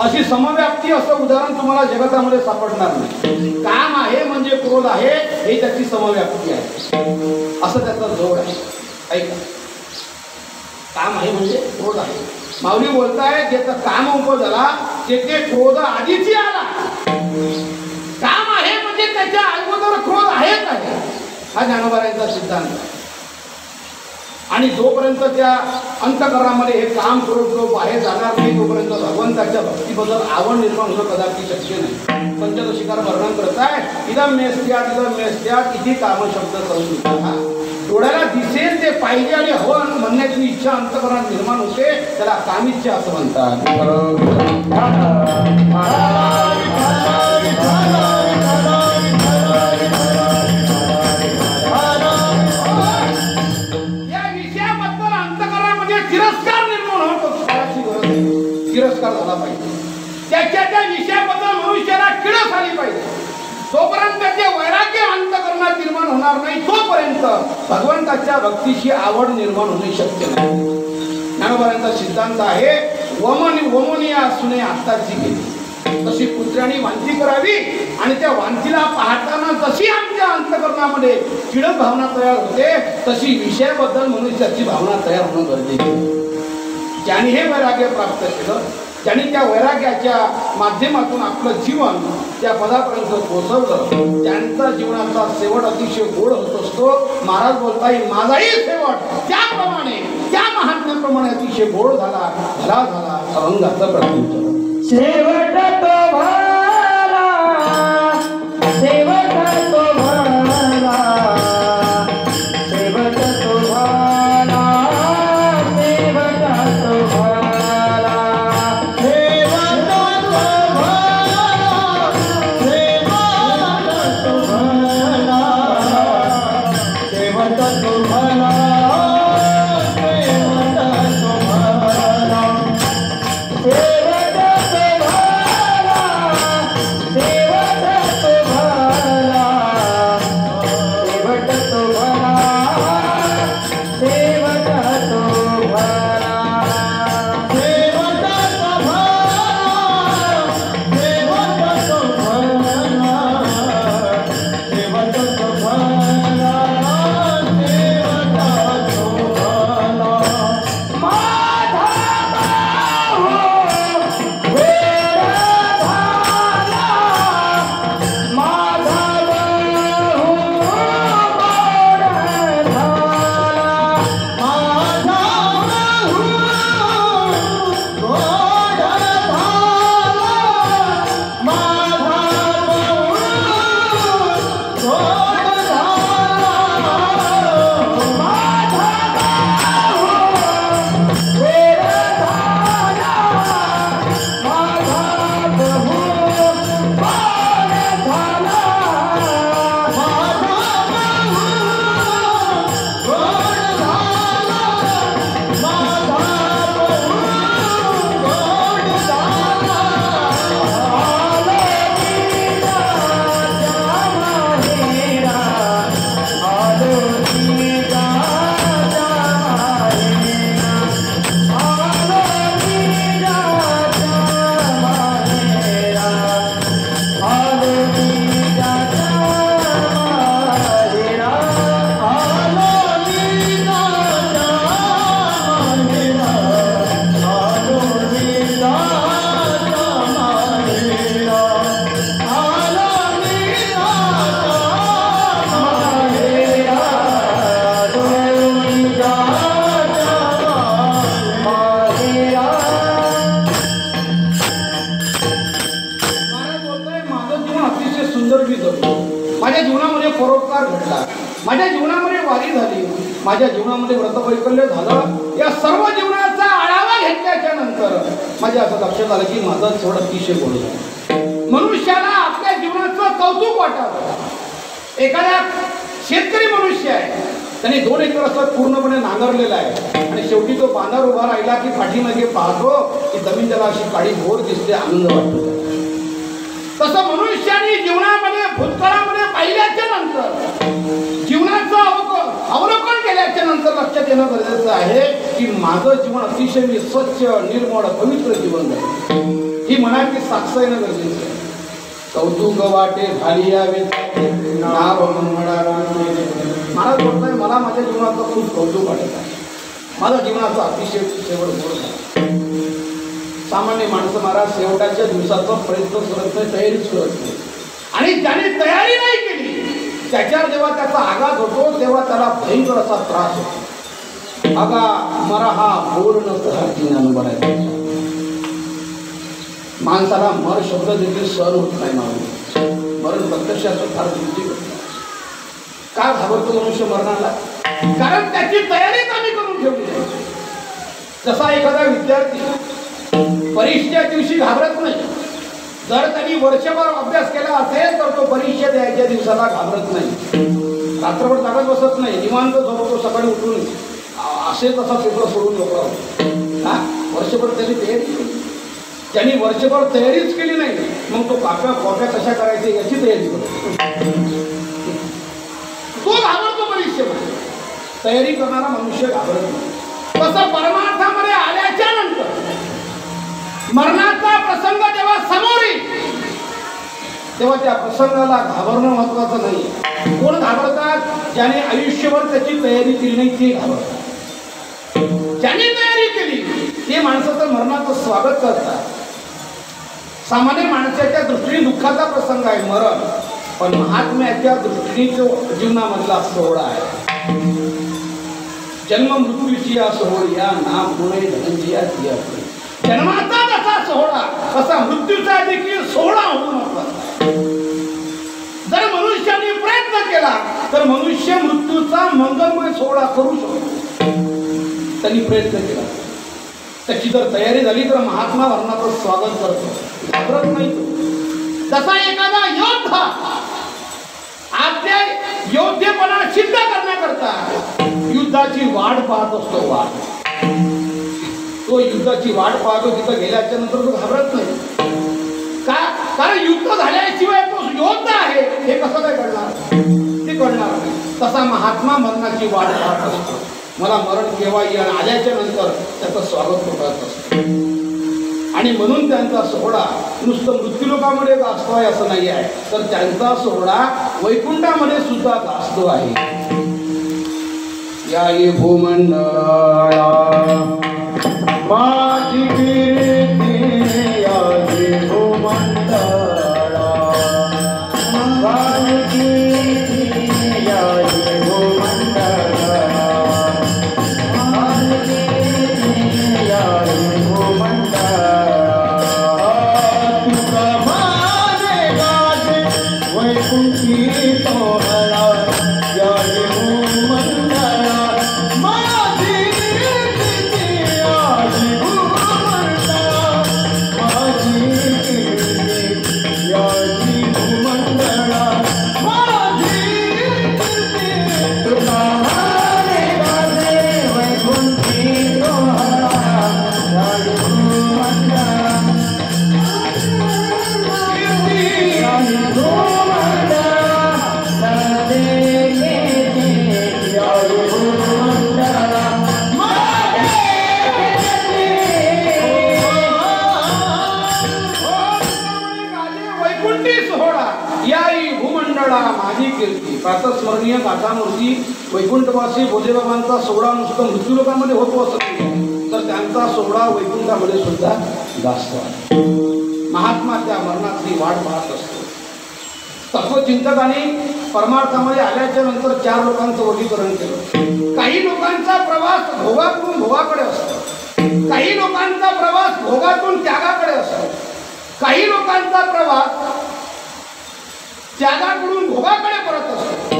अशी समव्याप्ती असं उदाहरण तुम्हाला जगतामध्ये सापडणार नाही. काम आहे म्हणजे क्रोध आहे हे त्याची समव्याप्ती आहे, असं त्याचा जोड आहे. ऐका, काम आहे म्हणजे क्रोध आहे. माऊली बोलताय, ज्याचं काम उपजला तेथे क्रोध आधीची आला. काम आहे म्हणजे त्याच्या अगोदर क्रोध आहेच आहे. हा ज्ञानोबारांचा सिद्धांत आहे. आणि जोपर्यंत त्या अंतःकरणामध्ये हे काम, क्रोध, लोभ बाहेर जाणार नाही, तोपर्यंत भगवंताच्या भक्तीबद्दल आवड निर्माण होणं कदापि शक्य नाही. पंचदशिकार वर्णन करताय, इदम मेस्त्यात इथे काम शब्द करून डोळ्याला दिसेल ते पाहिजे आणि हवं म्हणण्याची इच्छा अंतःकरणात निर्माण होते, त्याला कामिच्छा असं म्हणतात. तिरस्कार निर्माण होतो, तिरस्कार झाला पाहिजे. त्याच्या त्या विषयाबद्दल मनुष्याला किळस आली पाहिजे. जोपर्यंत ते वैराग्य अंतःकरणात निर्माण होणार नाही, तोपर्यंत भगवंताच्या भक्तीची आवड निर्माण होणे शक्य नाही. ज्ञानोबारांचा सिद्धांत आहे, वमनिया सुने आत्ताची गेली तशी पुत्रांनी वांती करावी, आणि त्या वांतीला पाहताना जशी आमच्या अंतःकरणामध्ये किळस भावना तयार होते, तशी विषयाबद्दल मनुष्याची भावना तयार होणं गरजेचे. ज्यांनी हे वैराग्य प्राप्त केलं, ज्यांनी त्या वैराग्याच्या माध्यमातून आपलं जीवन त्या पदापर्यंत पोहोचवलं, त्यांचा जीवनाचा शेवट अतिशय गोड होत असतो. महाराज बोलताय, माझाही शेवट त्याप्रमाणे, त्या महात्म्याप्रमाणे अतिशय गोड झाला, भला झाला. अभंगाचा प्रतीक शेवट तो भला, शेवट तो भला, शेवट तो भला, शेवट तो भला, शेवट तो भला, शेवट तो भला, शेवट तो भला, जीवनामध्ये वारी झाली, माझ्या जीवनामध्ये व्रतवैकल्य झालं. या सर्व जीवनाचा आढावा घेतल्याच्या नंतर माझ्या असं लक्षात आलं की माझं थोडं अतिशय गोड झालं. मनुष्याला आपल्या जीवनाचं कौतुक वाटावं. एखादा शेतकरी मनुष्य आहे, त्याने 2 एकर असं पूर्णपणे नांगरलेलं आहे आणि शेवटी तो बांधावर उभा राहिला की पाठीमागे पाहतो की जमीन त्याला अशी काळी भोर दिसते, आनंद वाटतो. तसं मनुष्याने जीवनामध्ये भूतकाळामध्ये पाहिल्याच्या नंतर, जीवनाचं अवलोकन केल्याच्या नंतर लक्षात येणं गरजेचं आहे की माझं जीवन अतिशय मी स्वच्छ, निर्मळ, पवित्र जीवन आहे. ही मनाची साक्ष येणं गरजेचं आहे. कौतुक वाटे झाली यावे नाव मंगळा. महाराज बोलताय मला माझ्या जीवनाचं खूप कौतुक वाटत आहे. माझ्या जीवनाचा अतिशय शेवट गोड झाला. सामान्य माणसं महाराज शेवटाच्या दिवसाचा प्रयत्न करत नाही, तयारीच करत नाही. आणि ज्याने तयारी नाही केली त्याच्यावर जेव्हा त्याचा आघात होतो तेव्हा त्याला भयंकर असा त्रास होतो. आगा मरा हा बोर नसता बनायचा. माणसाला मर शब्द देखील सहन होत नाही. मरण प्रत्यक्षाचं फार दुःखी होतं. का घाबरतो मनुष्य मरणाला? कारण त्याची तयारीच आम्ही करून ठेवली आहे. जसा एखादा विद्यार्थी परीक्षेच्या दिवशी घाबरत नाही. जर त्यांनी वर्षभर अभ्यास केला असेल तर तो परीक्षा द्यायच्या दिवसाला घाबरत नाही. रात्रभर जागत बसत नाही, निवांत झोपतो, सकाळी उठून असेच असा पेपर सोडून झोपला. वर्षभर त्यांनी तयारी केली. ज्यांनी वर्षभर तयारीच केली नाही मग तो कॉप्या कशा करायच्या याची तयारी करतो. तो घाबरतो परीक्षेमध्ये. तयारी करणारा मनुष्य घाबरत नाही. तसं परमार्थामध्ये आल्याच्या नंतर मरणाचा प्रसंग जेव्हा समोर येईल तेव्हा त्या प्रसंगाला घाबरणं महत्वाचं नाही. कोण घाबरतात? ज्याने आयुष्यभर त्याची तयारी केली नाही ते घाबरतात. ज्याने तयारी केली ते माणसाचं मरणाचं स्वागत करतात. सामान्य माणसाच्या दृष्टीने दुःखाचा प्रसंग आहे मरण, पण महात्म्याच्या दृष्टीने तो जीवनामधला सोहळा आहे. जन्म मृत्यूची या सोहळ्या नाम गुणे धनंजया दिया. जन्माचा जसा सोहळा तसा मृत्यूचा देखील सोहळा होतो महत्वाचा. जर मनुष्याने प्रयत्न केला तर मनुष्य मृत्यूचा मंगलमय सोहळा करू शकतो. त्यांनी प्रयत्न केला, त्याची जर तयारी झाली तर महात्मा मरणाचं स्वागत करतो, घाबरत नाही तो. जसा एखादा योद्धा आपल्या योद्धेपणा सिद्ध करण्याकरता युद्धाची वाट पाहत असतो. तो युद्धाची वाट पाहतो. तिथं गेल्याच्या नंतर तो घाबरत नाही. का? कारण युद्ध झाल्याशिवाय तो योद्धा आहे हे कसं काय कळणार? ते कळणार नाही. तसा महात्मा मरणाची वाट पाहत असतो. मला मरण केव्हा येईल, आल्याच्या नंतर त्याचं स्वागत करत असतो. आणि म्हणून त्यांचा सोहळा नुसतं मृत्यूलोकामध्ये गाजतोय असं नाही आहे, तर त्यांचा सोहळा वैकुंठामध्ये सुद्धा गाजतो आहे. या ये भूमंडळा माझी कीर्ती या ये भूमंडळा. माझी कीर्ती या ये भूमंडळा. माझी कीर्ती या ये भूमंडळा. तुका माझे गाजे वैकुंठी सोहळा या ये भूमंडळा. माझी कीर्ती. प्रातस्मरणीय गाथामूर्ती वैकुंठवासी भोलेबाबांचा सोहळा नुसतं मृत्यूलोकामध्ये होतो असं नाही, तर त्यांचा सोहळा वैकुंठामध्ये सुद्धा गाजतो आहे. महात्मा त्या मरणाची वाट पाहत असतो. तत्वचिंतकाने परमार्थामध्ये आल्याच्या नंतर 4 लोकांचं वर्गीकरण केलं. काही लोकांचा प्रवास भोगातून भोगाकडे असतो, काही लोकांचा प्रवास भोगातून त्यागाकडे असतो, काही लोकांचा प्रवास त्यागाकडून भोगाकडे परत असतो.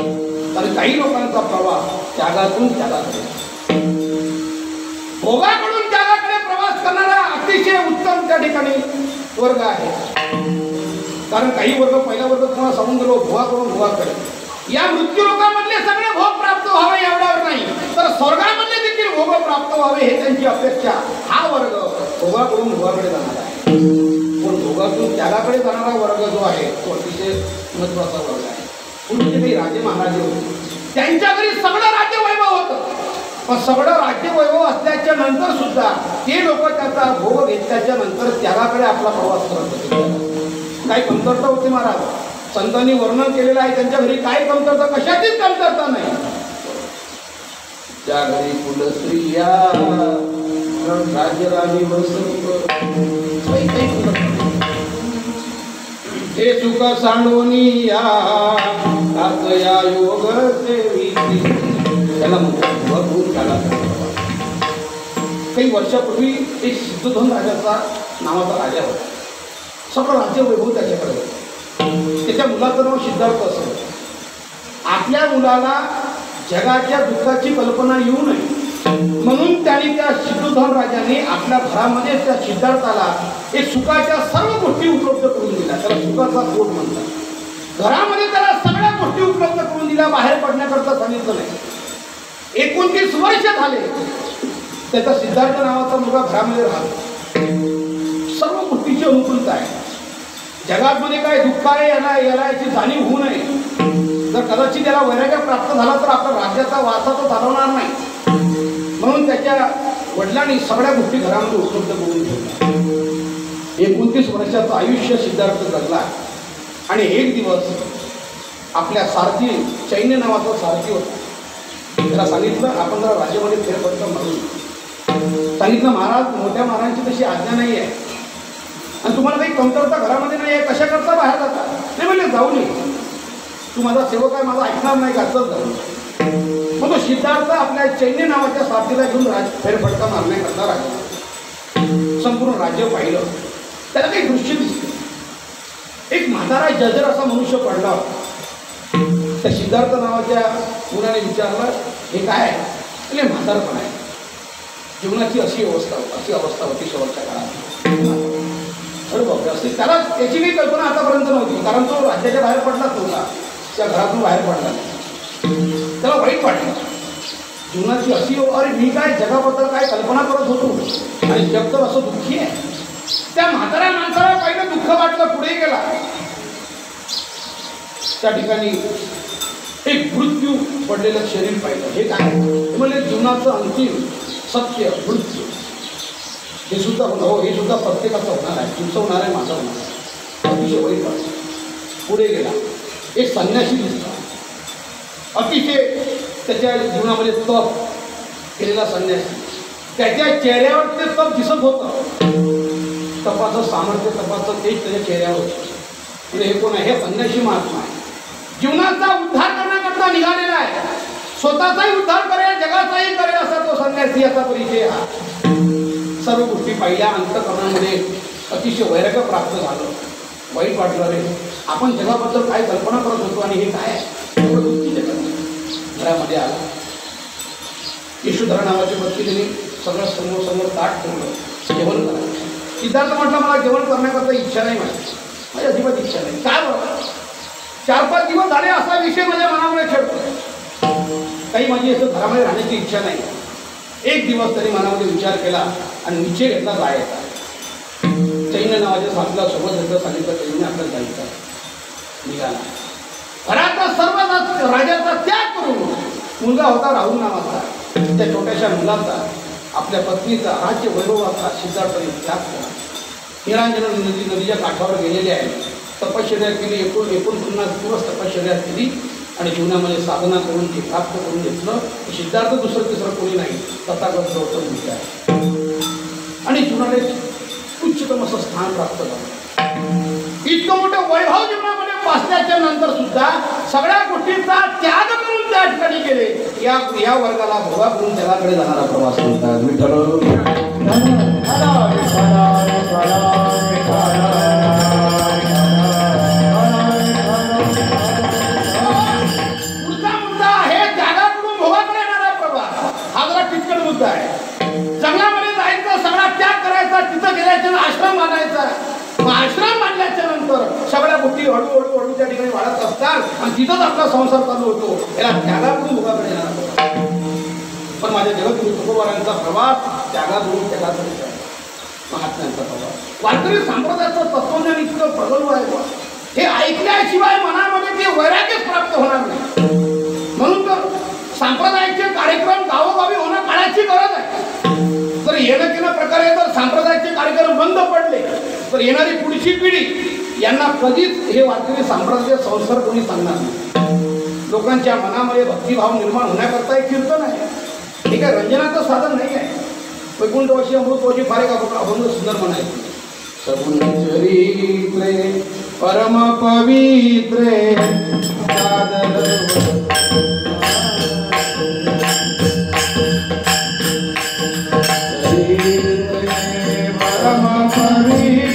आणि काही लोकांचा प्रवास त्यागातून त्यागाकडे, भोगाकडून त्यागाकडे प्रवास करणारा अतिशय उत्तम त्या ठिकाणी वर्ग आहे. कारण काही वर्ग, पहिला वर्ग तुम्हाला सांगून गेलो भोगाकडून भोगाकडे. या मृत्यू लोकांमधले सगळे भोग प्राप्त व्हावे एवढ्यावर नाही, तर स्वर्गामधले देखील भोग प्राप्त व्हावे हे त्यांची अपेक्षा. हा वर्ग भोगाकडून भोगाकडे जाणार आहे. पण भोगातून त्यागाकडे जाणारा वर्ग जो आहे तो अतिशय महत्वाचा वर्ग आहे. पूर्वीचे काही राजे महाराजे होते, त्यांच्या घरी सगळं राज्य वैभव होतं, पण सगळं राज्य वैभव असल्याच्या नंतर सुद्धा ते लोक त्याचा भोग घेतल्याच्या नंतर त्यागाकडे आपला प्रवास करत होते. काय कमतरता होती महाराज? संतांनी वर्णन केलेलं आहे त्यांच्या घरी काय कमतरता, कशाचीच कमतरता नाही. त्या घरी कुलस्त्रिया राजराणी हे सुख सांडोनी या योग त्याला भरपूर झाला. काही वर्षापूर्वी एक सिद्धोधन राजाचा नावाचा राजा होता. सगळं राज्य वैभव त्याच्याकडे होतं. त्याच्या मुलाचं नाव सिद्धार्थ असं. आपल्या मुलाला जगाच्या दुःखाची कल्पना येऊ नये म्हणून त्याने त्या सिद्धोधन राजाने आपल्या घरामध्ये त्या सिद्धार्थाला एक सुखाच्या सर्व गोष्टी उपलब्ध करून दिल्या. त्याला सुखाचा कोट म्हणतात. घरामध्ये त्याला सगळ्या गोष्टी उपलब्ध करून दिल्या, बाहेर पडण्याकरता सांगितलं नाही. 29 वर्ष झाले त्याचा सिद्धार्थ नावाचा मुलगा घरामध्ये राहतो. सर्व गोष्टीची अनुकूलता आहे. जगामध्ये काय दुःख आहे याला याची जाणीव होऊ नये. जर कदाचित त्याला वैराग्य प्राप्त झाला तर आपल्या राज्याचा वारसा तो चालवणार नाही. म्हणून त्याच्या वडिलांनी सगळ्या गोष्टी घरामध्ये उपलब्ध करून ठेवल्या. 29 वर्षाचं आयुष्य सिद्धार्थ जगला. आणि एक दिवस आपल्या सारथी, चैन्य नावाचा सारथी होता, त्याला सांगितलं आपण जरा राज्यामध्ये फेरफटका मारून. सांगितलं महाराज, मोठ्या महाराजांची तशी आज्ञा नाही आहे आणि तुम्हाला काही कमतरता घरामध्ये नाही आहे, कशा करता बाहेर जाता? नाही म्हणले जाऊ नये, तू माझा सेवक आहे, माझा ऐकणार नाही का? चल जाऊ. मग तो सिद्धार्थ आपल्या चैन्य नावाच्या साथीला घेऊन फेरफटका मारण्याकरता राजा संपूर्ण राज्य पाहिलं. त्याला काही दृश्य दिसले. एक म्हातारा जजर असा मनुष्य पडला होता. त्या सिद्धार्थ नावाच्या मुलाने विचारलं हे काय आहे? म्हणजे म्हातारपण आहे. जीवनाची अशी अवस्था होती शेवटच्या काळात. अरे बापरे, असते त्याला त्याची काही कल्पना आतापर्यंत नव्हती. कारण तो राज्याच्या बाहेर पडलाच नव्हता, त्या घरातून बाहेर पडला. त्याला वाईट वाटलं. जीवनाची अशी अरे मी काय जगाबद्दल काय कल्पना करत होतो आणि जग तर असं दुःखी आहे. त्या म्हाताऱ्या माणसाला पहिलं दुःख वाटलं, पुढे गेला. त्या ठिकाणी एक मृत्यू पडलेलं शरीर पाहिलं. हे काय म्हणजे जीवनाचं अंतिम सत्य मृत्यू. हे सुद्धा हो, हे सुद्धा प्रत्येकाचं होणार आहे. तुमचं होणार आहे, माझं होणार आहे. अतिशय वाईट वाटलं. पुढे गेला. एक संन्यासी दिसला. अतिशय त्याच्या जीवनामध्ये तप केलेला संन्यासी. त्याच्या चेहऱ्यावर ते तप दिसत होतं. तपाचं सामर्थ्य, तपाचं तेज त्याच्या चेहऱ्यावर होतं. हे कोण आहे? हे संन्यासी महात्मा आहे. जीवनाचा उद्धार करण्याकरता निघालेला आहे. स्वतःचाही उद्धार करेल, जगाचाही करेल असा तो संन्यासी, असा परिचय हा. सर्व गोष्टी पाहिल्या. अंतःकरणामध्ये अतिशय वैराग्य प्राप्त झालं. वाईट वाटलं, रे आपण जगाबद्दल काय कल्पना करत होतो आणि हे काय एवढं दुःखी जगत. घरामध्ये आला. यशोधरा नावाच्या व्यक्तीने सगळं समोर ताट ठेवलं, जेवण करायचं. सिद्धार्थ म्हटलं मला जेवण करण्याकरता इच्छा नाही, माझी अजिबात इच्छा नाही. काय बरं, 4-5 दिवस झाले असा विषय माझ्या मनामध्ये खेळतो. काही माझी असं घरामध्ये राहण्याची इच्छा नाही. एक दिवस तरी मनामध्ये विचार केला आणि निश्चय घेतला जायचा. चैन्य नावाच्या साथीला सोबत घेतलं. सांगितलं चैन्य आपल्याला जायचं. निघाला. घराचा सर्व राजाचा त्याग करून मुलगा होता राहुल नावाचा. त्या छोट्याशा मुलाचा, आपल्या पत्नीचा, राज्य वैभवाचा सिद्धार्थाने त्याग केला. निरांजन नदीच्या काठावर गेलेले आहे. तपश्चर्या केली. 49 दिवस तपश्चर्या केली आणि जीवनामध्ये साधना करून ते प्राप्त करून घेतलं. सिद्धार्थ दुसरं तिसरं कोणी नाही, तथागत गौतम बुद्ध आहे. आणि जीवनाने उच्चतम असं स्थान प्राप्त झालं. इतकं मोठं वैभव जीवनामध्ये पासल्याच्या नंतर सुद्धा सगळ्या गोष्टींचा त्याग करून त्या ठिकाणी गेले. या वर्गाला भोगा करून जगाकडे जाणारा प्रवास म्हणतात. पुढचा मुद्दा तिथंच आपला संसार चालू होतो. याला त्यागाकडून मुखाकडे येणार. पण माझ्या जगद्गुरु तुकोबारायांचा प्रवास त्यागाकडून त्यागाकडे आहे. महात्म्यांचा प्रवास वारकरी संप्रदायाचं तत्वज्ञान इतकं प्रगल्भ आहे बा. हे ऐकल्याशिवाय मनामध्ये ते वैराग्यच प्राप्त होणार नाही. म्हणून तर संप्रदायाचे कार्यक्रम गावोगावी होणं काळाची गरज आहे. तर येणं केलं प्रकारे जर संप्रदायाचे कार्यक्रम बंद पडले तर येणारी पुढची पिढी यांना कधीच हे वारकरी संप्रदायाचे संस्कार कोणी सांगणार नाही. लोकांच्या मनामध्ये भक्तिभाव निर्माण होण्याकरता एक कीर्तन आहे. हे काय रंजनाचं साधन नाही आहे. वैकुंठवासी अमृतवासी फार एक अभंग सुंदर म्हणायचे. सगुण चरित्रे परम पवित्रे परम पवित्रे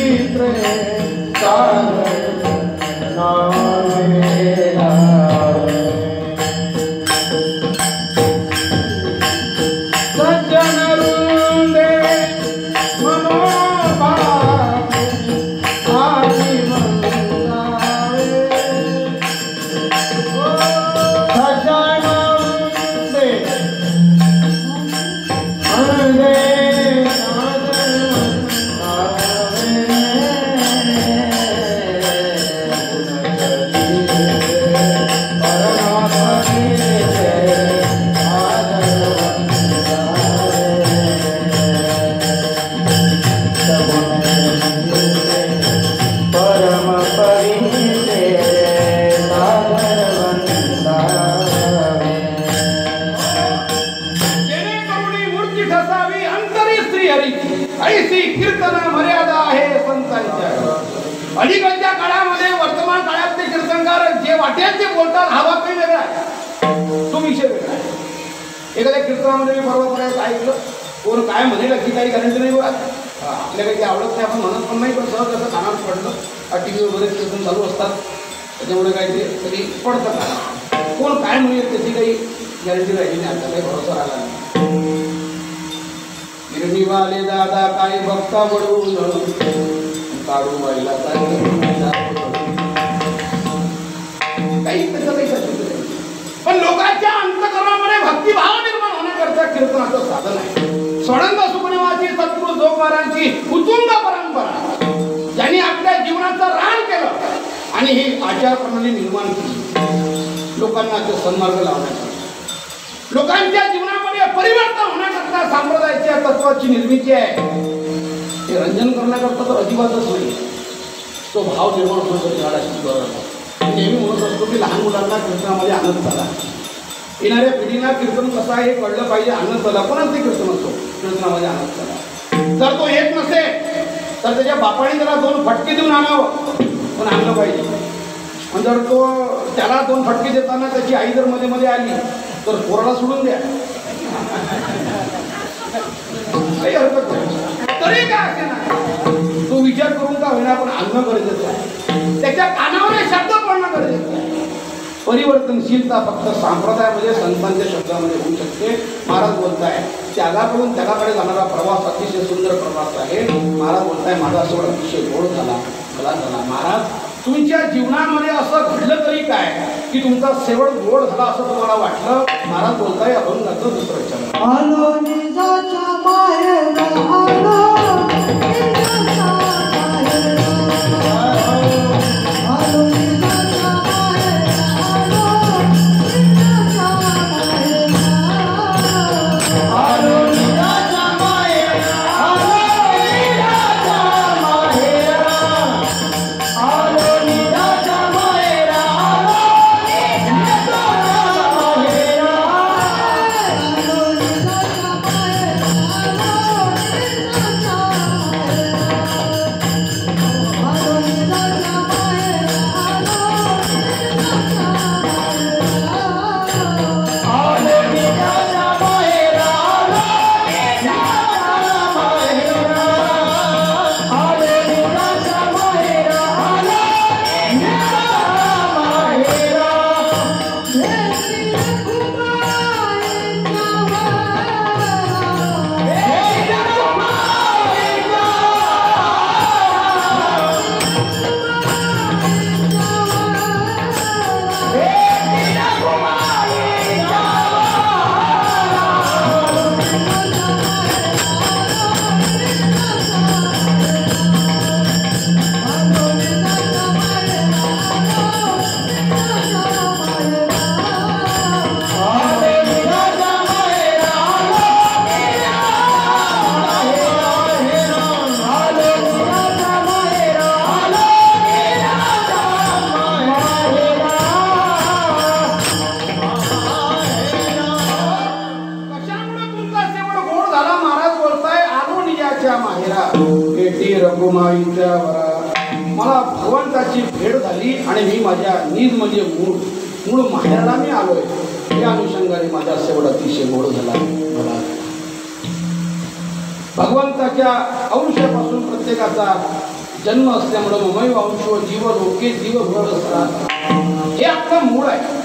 अलीकडच्या काळामध्ये वर्तमान काळातले कीर्तनकार जे वाटेल ते बोलतात. हा भाग काही वेगळा आहे, तो विषय वेगळा आहे. एखाद्या कीर्तनामध्ये मी बरोबर ऐकलं कोण काय म्हणेल अशी काही गॅरंटी नाही बघा. आपल्या काही आवडत नाही आपण म्हणत पण नाही, पण सहज कसं कानात पडलं. टी व्ही वगैरे कीर्तन चालू असतात त्याच्यामुळे काही ते कधी पडतं का कोण काय म्हणेल त्याची काही गॅरंटी राहिली नाही. आता काही भरोसा राहिला नाही. गिरणीवाले दादा काय बघता बडवून काढून व्हायला काही पण लोकांच्या अंतकरणामध्ये भक्तिभाव निर्माण होण्याकरता कीर्तनाचं साधन आहे. स्वडंग सुखदेवाची सद्गुरु जोगमारांची उत्तुंग परंपरा ज्यांनी आपल्या जीवनाचं रान केलं आणि ही आचार प्रणाली निर्माण केली लोकांना ते सन्मार्ग लावण्यासाठी. लोकांच्या जीवनामध्ये परिवर्तन होण्याकरता संप्रदायाच्या तत्वाची निर्मिती आहे. हे रंजन करण्याकरता तर अजिबातच नाही. तो भाव निर्माण होण्यासाठी झाडाची गरज आहे. नेहमी म्हणत असतो की लहान मुलांना कीर्तनामध्ये आनंद झाला. येणाऱ्या पिढींना कीर्तन कसं आहे हे कळलं पाहिजे. आनंद झाला कोणाच ते कीर्तन असतो कीर्तनामध्ये आनंद झाला. जर तो येत नसेल तर त्याच्या बापाने त्याला 2 फटके देऊन आणावं पण आणलं पाहिजे. पण जर तो त्याला 2 फटके देताना त्याची आई जर मध्ये मध्ये आली तर पोराला सोडून द्या, काही हरकत नाही. तरी काय असे ना तो विचार करून का होईना पण आणणं गरजेचं आहे. त्याच्या कानावर शब्द पडणं गरजेचं आहे. परिवर्तनशीलता फक्त संप्रदायामध्ये संतांच्या शब्दामध्ये होऊ शकते. महाराज बोलताय त्यागाकडून त्यागाकडे जाणारा प्रवास अतिशय सुंदर प्रवास आहे. महाराज बोलताय माझा सोड अतिशय गोड झाला भला झाला. महाराज तुमच्या जीवनामध्ये असं घडलं तरी काय की तुमचा शेवट गोड झाला असं तुम्हाला वाटलं. महाराज बोलताय अभंगाचं दुसरं विचार आलो निजाच्या बाहेर आलो निजाच्या बाहेर आलो निजाच्या बाहेर आलो निजाच्या बाहेर आलो निजाच्या बाहेर आलो निजाच्या बाहेर आलो निजाच्या बाहेर आलो निजाच्या बाहेर आलो निजाच्या माहेरा भेटी रघुमाईच्या वरा. मला भगवंताची भेट झाली आणि मी माझ्या निज म्हणजे मूळ माहेराला मी आलोय. या अनुषंगाने माझा सेवड अतिशय गोड झाला. मला भगवंताच्या अंशापासून प्रत्येकाचा जन्म असल्यामुळे ममय अंश जीव लोके जीव भर असतात. हे आपलं मूळ आहे.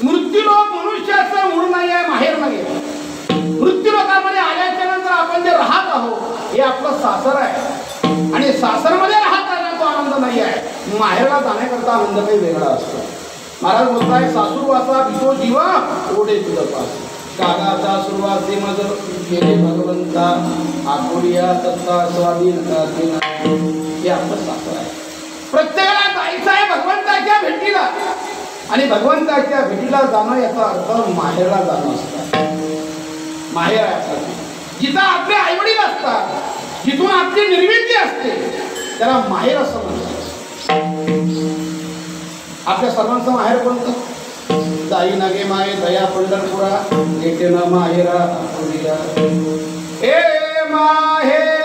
मृत्यूलोक मनुष्याचं मूळ नाही आहे, माहेर नाही आहे. मृत्यूलोकामध्ये आल्याच्या नंतर आपण जे राहत आहोत हे आपलं सासर आहे आणि सासरमध्ये राहताना तो आनंद नाही आहे. माहेरला जाण्याकरता आनंद काही वेगळा असतो. महाराज बोलताय सासूरवासा भितो जीवा ओढे तुझपास. कागाचा सुरुवाती मज केले भगवंता आठवडिया दत्ता स्वाधीन. हे आपलं सासर आहे. प्रत्येकाला जायचं आहे भगवंताच्या भेटीला आणि भगवंताच्या भेटीला जाणं याचा अर्थ माहेरला जाणं असतं. माहेर आहे आपलं जिथं आपले आईवडील असतात, जिथून आपली निर्मिती असते त्याला माहेर असं म्हणतात. आपल्या सर्वांचं माहेर कोणतं? दाई नागे माये दया पंढरपुरा येते ना माहेरा आठवडीला. ए माहेर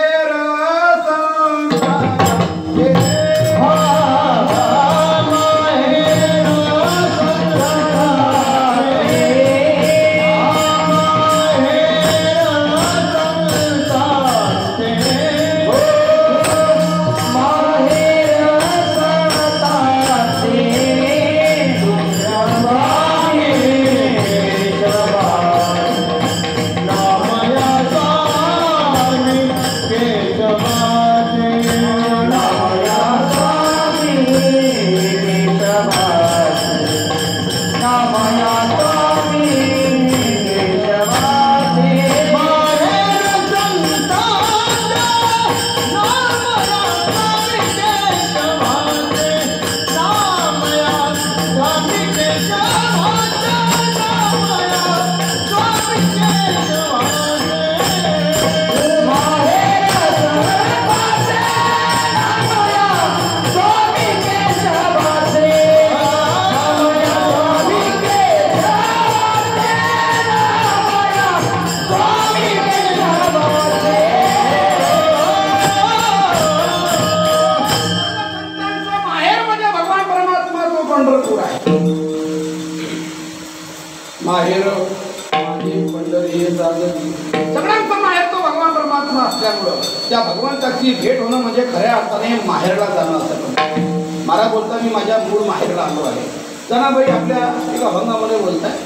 सगळ्यांचा माहेर तो भगवान परमात्मा असल्यामुळं त्या भगवंताची भेट होणं म्हणजे खऱ्या अर्थाने माहेरला जाणं असं. महाराज बोलता मी माझ्या मूळ माहेरला आलो आहे. जनाबाई आपल्या एका अभंगामध्ये बोलताय.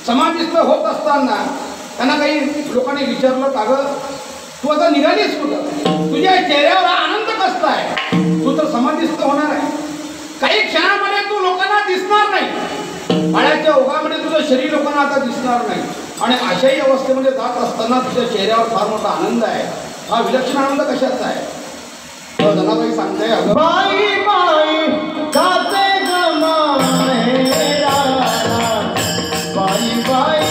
समाधिस्थ होत असताना त्यांना काही लोकांनी विचारलं का गं तू आता निघालीस कुठं? तुझ्या चेहऱ्यावर आनंद कसला आहे? तू तर समाधिस्थ होणार आहे. काही क्षणामध्ये तू लोकांना दिसणार नाही. पाण्याच्या ओघामध्ये तुझं शरीर लोकांना आता दिसणार नाही आणि अशाही अवस्थेमध्ये जात असताना तुझ्या चेहऱ्यावर फार मोठा आनंद आहे. हा विलक्षण आनंद कशाचा आहे? जनाबाई सांगते अगं बाई बाई जाते ग माहेराला. बाई बाई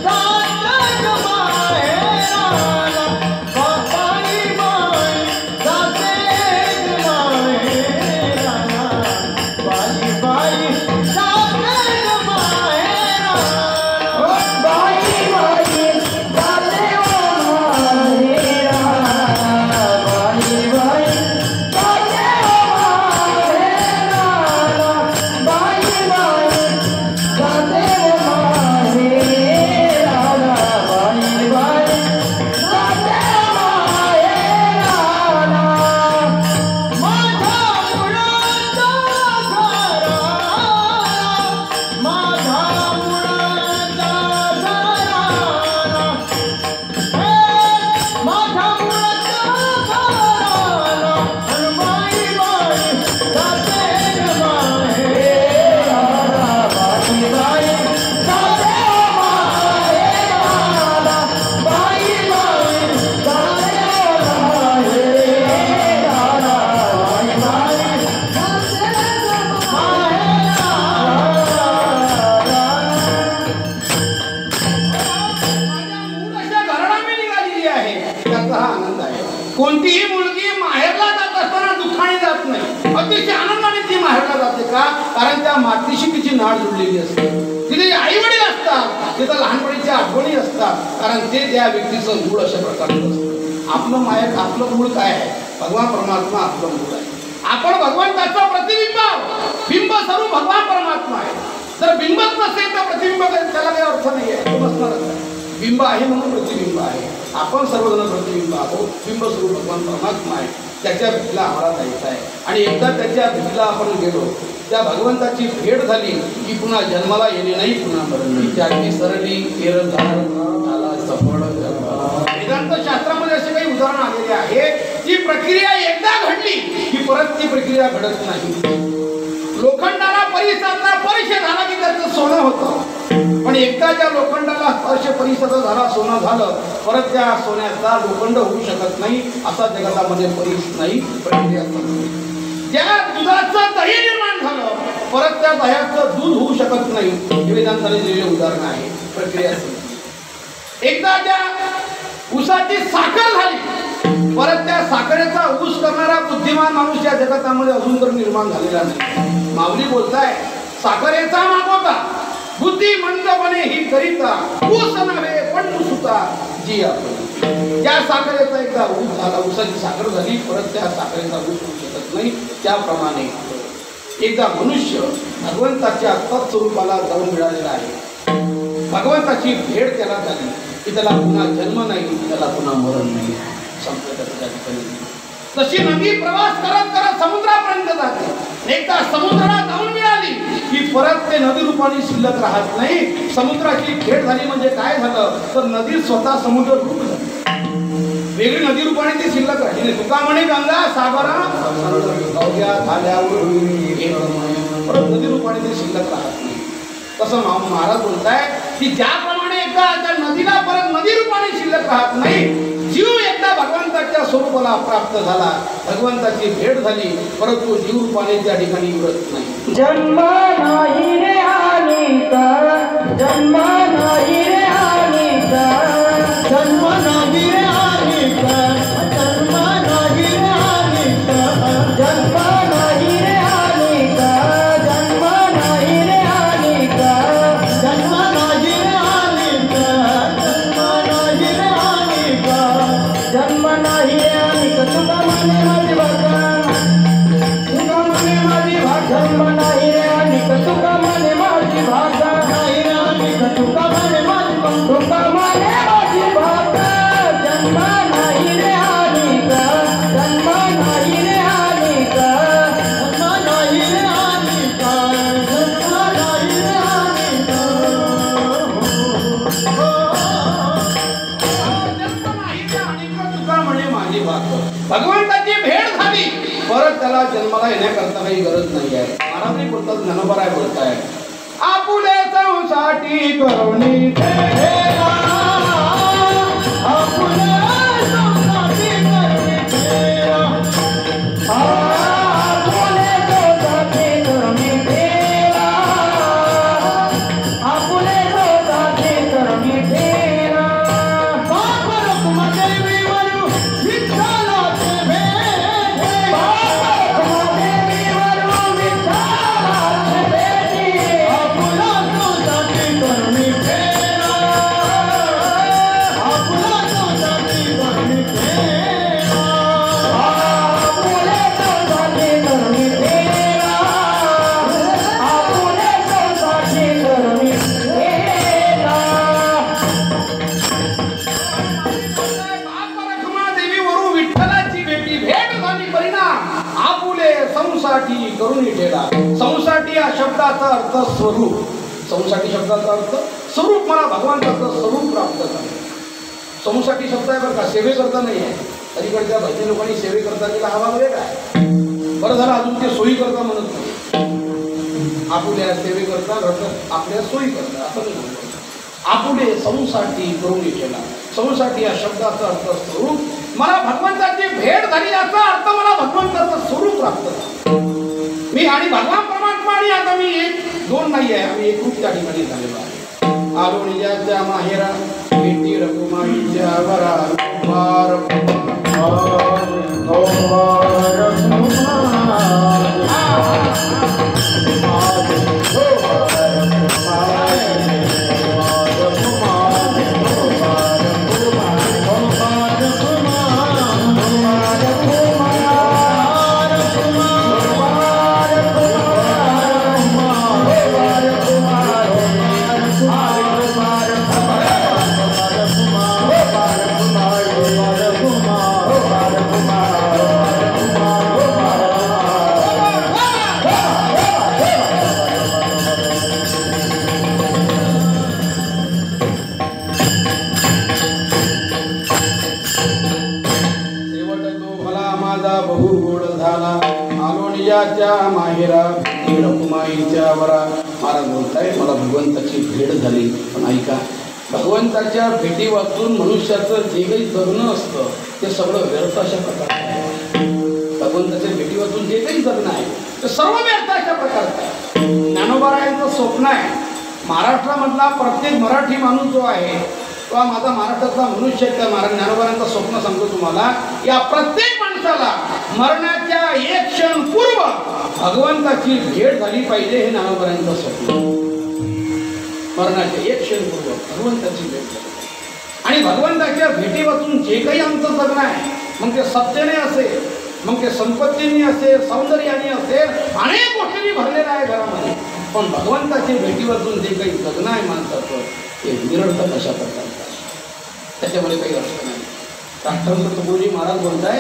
जाते ग माहेराला. बाई बाई जाते ग माहेराला. बाई बाई जाते ग माहेराला. बाई बाई जाते ग माहेराला. बाई बाई कोणतीही मुलगी माहेरला जात असताना दुःखाने जात नाही, अतिशय आनंदाने ती माहेरला जाते. का? कारण त्या मातीशी तिची नाळ जुळलेली असते. तिथे आई वडील असतात, तिथं लहानपणीच्या आठवणी असतात, कारण ते त्या व्यक्तीचं मूळ अशा प्रकारचं असतं. आपलं मायक आपलं मूळ काय आहे? भगवान परमात्मा आपलं मूळ आहे. आपण भगवंताचं प्रतिबिंब आहोत. बिंब स्वरूप भगवान परमात्मा आहे. जर बिंबच नसेल तर प्रतिबिंब त्याला काही अर्थ नाही आहे. तो नसणारच आहे. बिंब आहे म्हणून प्रतिबिंब आहे. आपण सर्वजण प्रतिबिंब आहोत. बिंब स्वरूप भगवान परमात्मा आहे. त्याच्या भीतीला आम्हाला जायचं आहे. आणि एकदा त्याच्या भीतीला आपण गेलो, त्या भगवंताची भेट झाली की पुन्हा जन्माला येणे नाही, पुन्हा मरण नाही. त्याची सरली केरधार झाला सफळ. वेदांत शास्त्रामध्ये असे काही उदाहरण आलेले आहे. ती प्रक्रिया एकदा घडली की परत ती प्रक्रिया घडत नाही. लोखंडाला परिसरला स्पर्श झाला की त्याचं सोनं होतं. पण एकदा ज्या लोखंडाला स्पर्श परिसर झाला, सोनं झालं, परत त्या सोन्याचा लोखंड होऊ शकत नाही. असा जगामध्ये परिस नाही, प्रक्रिया नाही. ज्या दुधाचं दही निर्माण झालं, परत त्या दह्याचं दूध होऊ शकत नाही. हे वेदांताने दिलेले उदाहरण आहे. प्रक्रिया एकदा ज्या ऊसाची साखर झाली, परत त्या साखरेचा ऊस करणारा बुद्धिमान माणूस या जगतामध्ये अजून तर निर्माण झालेला नाही. माऊली बोलताय, साखरेचा मागोता बुद्धी मंदपणे ही करिता, ऊस नव्हे पण सुता जी आपण. त्या साखरेचा एकदा ऊस झाला, ऊसाची साखर झाली, परत त्या साखरेचा ऊस होऊ शकत नाही. त्याप्रमाणे एकदा मनुष्य भगवंताच्या तत्स्वरूपाला जाऊन मिळालेला आहे. भगवंताची भेट त्याला झाली की त्याला पुन्हा जन्म नाही, त्याला पुन्हा मरण नाही. तशी नदी प्रवास करत करत समुद्रापर्यंत जाते. एकदा समुद्राला जाऊन मिळाली की परत ते नदी रूपाने शिल्लक राहत नाही. समुद्राची भेट झाली म्हणजे काय झालं तर नदी स्वतः समुद्र रूप झाली. वेगळी नदी रूपाने ती शिल्लक राहिली नाही. तुका म्हणे गंगा सागरा झाल्यावर परत नदी रूपाने ती शिल्लक राहत नाही. तसं महाराज बोलताय की ज्याप्रमाणे एकदा त्या नदीला परत नदी रूपाने शिल्लक राहत नाही, जीव एकदा भगवंताच्या स्वरूपाला प्राप्त झाला, भगवंताची भेट झाली, परंतु जीव रूपाने त्या ठिकाणी उरत नाही. जन्म नाही रे आनिका, जन्म नाही रे आनिका, जन्म नाही रे आनिका, जन्म नाही रे आनिका, जन्म नाही रे आनिका, जन्म नाही रे आनिका, जन्म नाही रे आनिका, जन्म नाही रे आनिका, जन्म नाही रे आनिका, तुका म्हणे माझी भाषा, तुका म्हणे माझी भाषा, जन्म नाही रे आनिका, तुका म्हणे माझी भाषा, नाही रे आनिका, तुका म्हणे माझी भाषा, तुका म्हणे माझी भाषा, जन्म नाही रे आनिका, जन्म नाही रे आनिका, जन्म नाही रे आनिका, जन्म नाही रे आनिका. तुका म्हणे माझी भाषा. भगवंताची भेट झाली, परत त्याला जन्माला येण्याकरता काही गरज नाही आहे. महाराज बोलतात, ज्ञानोबराय बोलताय, आपुले संसाठी करुणी ठेवा, आपुले संसाठी करुणी ठेवा, आपुले संसाठी करुणी ठेवा, आपुले संसाठी करुणी ठेवा. बाबा रखुमादेवी वरू विठ्ठलाचे भेटे, बाबा रखुमादेवी वरू विठ्ठलाचे भेटे, आपुला संसाठी करुणी ठेवा, आपुला संसाठी करुणी ठेवा, आपुले संसाठी करुणी ठेवा, आपुले संसाठी करुणी ठेवा. देवी वरून विठ्ठलाची भेट झाली, परिणाम आपुले संसाठी करुणी ठेला. संसाठी या शब्दाचा अर्थ स्वरूप. संसाठी शब्दाचा अर्थ स्वरूप. मला भगवंताचं स्वरूप प्राप्त झालं. संसाठी शब्द आहे बरं का, सेवे करता नाही आहे. अलीकडच्या भजनी लोकांनी सेवे करता केला, हा भाग वेगळा आहे. बरं झालं अजून ते सोयी करता म्हणत नाही. आपुल्या सेवे करता घडतं, आपल्या सोयी करता असं नाही म्हणतो. आपुले संसाठी करुणी ठेला. संसाठी या शब्दाचा अर्थ स्वरूप. मला भगवंताची भेट झाली याचा अर्थ मला भगवंताचं स्वरूप प्राप्त झालं. मी आणि भगवान परमात्मा आणि आता मी एक दोन नाही आहे, आम्ही एकरूप त्या ठिकाणी झालेलो आहे. आलो निजाच्या माहेरा भेटी रघुमाईच्या वरा कुमार कुमार तुझ्याच्या माहेरा रखुमाईच्या वरा. महाराज बोलताय मला भगवंताची भेट झाली. पण ऐका, भगवंताच्या भेटी वाचून मनुष्याचं जे काही जगणं असतं ते सगळं व्यर्थ अशा प्रकारचं आहे. भगवंताच्या भेटी वाचून जे काही जगणं आहे ते सर्व व्यर्थ अशा प्रकारचं आहे. ज्ञानोबारायांचं स्वप्न आहे, महाराष्ट्रामधला प्रत्येक मराठी माणूस जो आहे किंवा माझा महाराष्ट्रातला मनुष्य त्या ज्ञानोबारायांचं स्वप्न सांगतो तुम्हाला, या प्रत्येक माणसाला मरणाच्या एक क्षण पूर्व भगवंताची भेट झाली पाहिजे. हे ज्ञानोबारायांचं स्वप्न. मरणाच्या एक क्षण पूर्व भगवंताची भेट झाली आणि भगवंताच्या भेटी वाचून जे काही आमचं जगणं आहे, मग ते सत्तेने असेल, मग ते संपत्तीने असेल, सौंदर्याने असेल, अनेक गोष्टींनी भरलेलं आहे घरामध्ये. पण भगवंताची भेटी वाचून जे काही जगणं आहे माणसाचं ते निरर्थक अशा प्रकारचं आहे. त्याच्यामध्ये काही अर्थ नाही. राष्ट्रसंत तुकडोजी महाराज बोलताय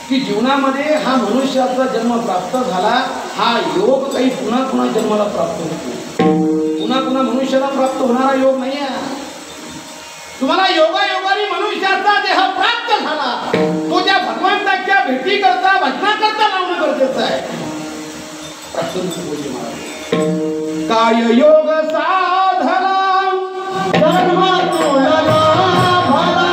की जीवनामध्ये हा मनुष्याचा जन्म प्राप्त झाला, हा योग काही पुन्हा पुन्हा जन्माला प्राप्त होत नाही. पुन्हा पुन्हा मनुष्याला प्राप्त होणारा योग नाही आहे. तुम्हाला योगायोगाने मनुष्याचा देह प्राप्त झाला, तो त्या भगवंताच्या भेटी करता भजनाकरता लावणं गरजेचं आहे. राष्ट्रसंत तुकडोजी महाराज काय योग साधला जन्म तुला लाभला.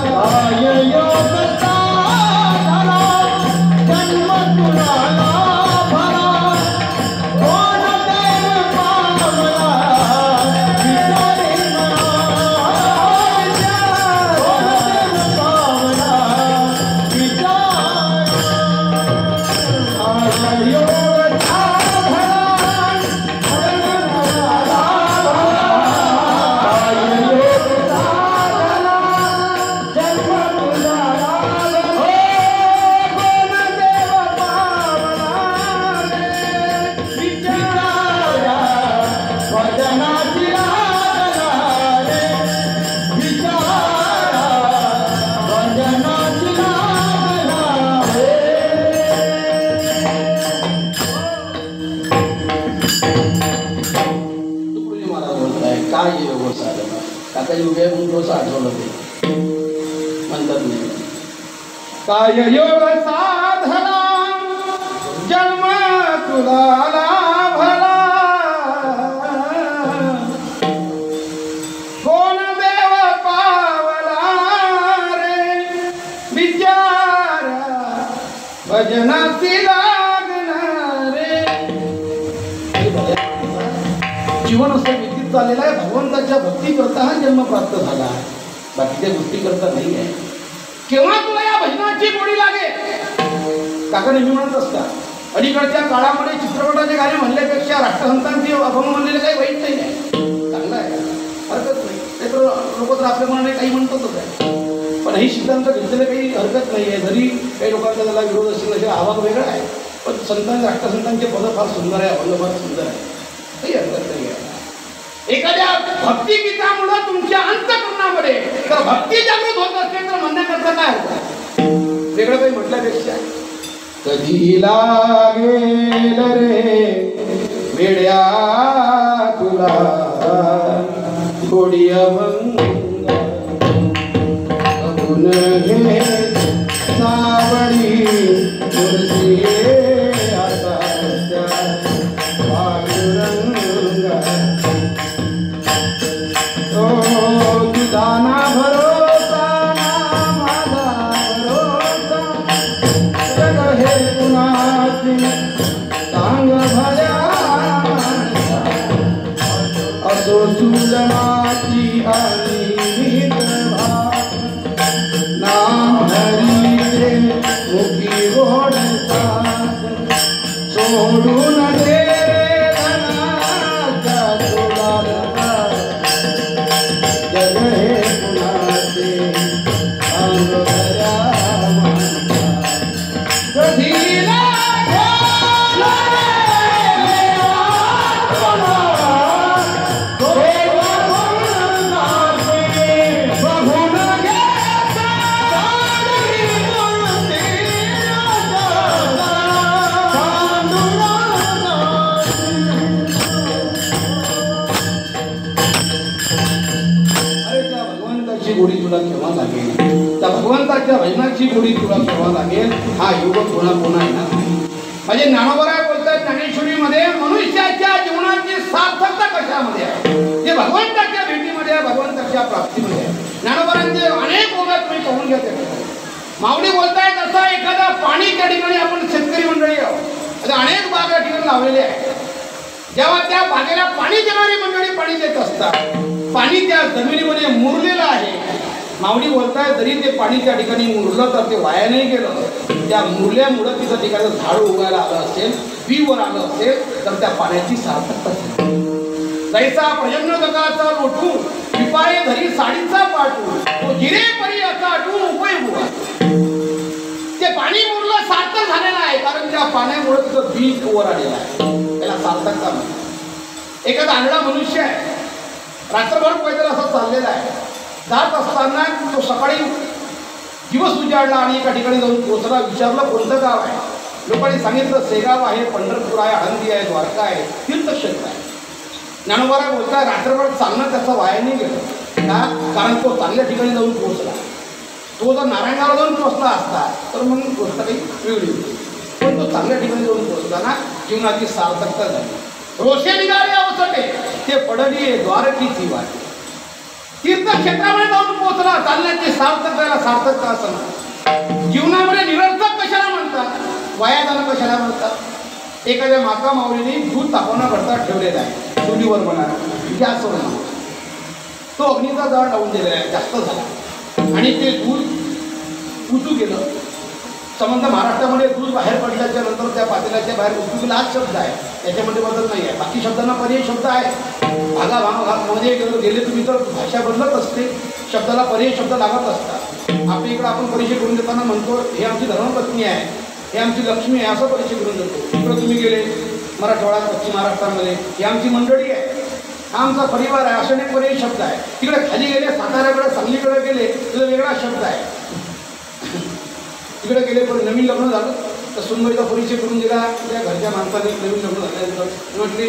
काय योग साधला जन्म तुला लाभला. कोण देव पावला विचारे मनाच्या. कोण देव पावला विचार. काय योग काका योग्य म्हणून थोडंसं आठवलं ते म्हणतात नाही. काय योग साधला जन्म तुला लाभला. कोण देव पावला रे बिचारा भजनाची लागणारे. जीवन असं चाललेला आहे. भगवंताच्या भक्ती करता हा जन्म प्राप्त झाला, बाकीच्या गोष्टी करता नाही आहे. केव्हा तुला या भजनाची गोडी लागेल? काका नेहमी म्हणत असतात, अलीकडच्या काळामध्ये चित्रपटाचे गाणे म्हणल्यापेक्षा राष्ट्रसंतांचे अभंग म्हणलेले काही वाईट नाही आहे, चांगलं आहे, हरकत नाही. ते तर लोक तर आपल्या मनाने काही म्हणतातच आहे, पण ही सिद्धांत घेतलेले काही हरकत नाही आहे. जरी काही लोकांचा त्याला विरोध असेल असेल, आवाज वेगळा आहे, पण राष्ट्रसंतांचे पद फार सुंदर आहे, अभंग फार सुंदर आहे, काही हरकत नाही आहे. एखाद्या भक्तिगीतामुळं तुमच्या अंतःकरणामध्ये जर भक्ती जागृत होत असेल तर म्हणण्याकरता काय होतं? वेगळं काही म्हटल्यापेक्षा कधी लागेल रे वेड्या तुला गोडी अभंग अगुण घे सावळी मुरली आता दाना भरोसा ना माझा भरोसा जग हे कुणाची सांग भल्या असो सुलमाची आणि नाम हरीचे मुखी गोड सोडून दे गोडी तुला केव्हा लागेल, त्या भगवंताच्या भजनाची गोडी तुला केव्हा लागेल, हा योग पुन्हा पुन्हा येणार नाही. म्हणजे ज्ञानोबराय बोलतात ज्ञानेश्वरीमध्ये मनुष्याच्या जीवनाची सार्थकता कशामध्ये आहे, जे भगवंताच्या भेटीमध्ये आहे, भगवंताच्या प्राप्तीमध्ये आहे. ज्ञानोबरांचे अनेक ओव्या तुम्ही पाहून घ्या. माऊली बोलतायत असं एखादा पाणी त्या ठिकाणी आपण शेतकरी मंडळी आहोत, अनेक बाग या ठिकाणी लावलेले आहे. जेव्हा त्या बागेला पाणी देणारी मंडळी पाणी देत असतात, पाणी त्या जमिनीमध्ये मुरलेलं आहे. माऊली बोलताय जरी ते पाणी त्या ठिकाणी मुरलं तर ते वाया नाही गेलं. त्या मुरल्यामुळं तिथं ठिकाणी झाड उगायला आलं असेल, बी वर आलं असेल तर त्या पाण्याची सार्थकता झाली. जैसा प्रजन्य जगाचा लोटू पिपाळे धरी साडीचा पाटू तो जिरे परी असा आटून उपयोग. ते पाणी मुरलं सार्थक झालेलं आहे, कारण त्या पाण्यामुळे तिथं बीज वर आलेलं आहे, त्याला सार्थकता म्हणतात. एखादा आंधळा मनुष्य आहे, रात्रभर पैदल असं चाललेला आहे. जात असताना तो सकाळी दिवस उजाडला आणि एका ठिकाणी जाऊन पोचला. विचारलं कोणतं गाव आहे. लोकांनी सांगितलं शेगाव आहे, पंढरपूर आहे, आळंदी आहे, द्वारका आहे, तीर्थक्षेत्र आहे. ज्ञानोबा बोलताय रात्रभर चालणं त्याचं वाया नाही गेलं का, कारण तो चांगल्या ठिकाणी जाऊन पोहोचला. तो जर नारायणगावला जाऊन पोहोचला असता तर मग गोष्ट काही वेगळी होती, पण तो चांगल्या ठिकाणी जाऊन पोहोचताना जीवनाची सार्थकता झाली. रोषे निघाले अवसटे ते पडली द्वारकीची वाट. तीर्थक्षेत्रामध्ये जाऊन पोहोचला, चालण्याची सार्थकतेला सार्थकता असं म्हणतात. जीवनामध्ये निरर्थक कशाला म्हणतात, वाया जाणं कशाला म्हणतात. एखाद्या माता माऊलीने दूध तापवण्याकरता ठेवलेला आहे चुलीवर म्हणा गॅसवर म्हणा. तो अग्नीचा जाळ लावून दिलेला आहे, जास्त झाला आणि ते दूध उतू गेलं. संबंध महाराष्ट्रामध्ये दूध बाहेर पडल्याच्या नंतर त्या पातेल्याच्या बाहेर उतू गेला हाच शब्द आहे, त्याच्यामध्ये बदल नाही आहे. बाकी शब्दांना पर्याय शब्द आहे. भागाभागामध्ये गेले तुम्ही तर भाषा बदलत असते, शब्दाला पर्याय शब्द लागत असतात. आपल्या इकडं आपण परिचय करून देताना म्हणतो हे आमची धर्मपत्नी आहे, हे आमची लक्ष्मी आहे, असं परिचय करून देतो. इकडं तुम्ही गेले मराठवाडा पश्चिम महाराष्ट्रामध्ये ही आमची मंडळी आहे, हा आमचा परिवार आहे, असे अनेक पर्यायी शब्द आहे. तिकडे खाली गेले साताऱ्याकडे सांगलीकडे गेले तिथं वेगळा शब्द आहे. तिकडे गेले पण नवीन लग्न झालं तर सुनबाईचा परिचय करून दिला. त्या घरच्या माणसाने नवीन लग्न झाल्यानंतर म्हटले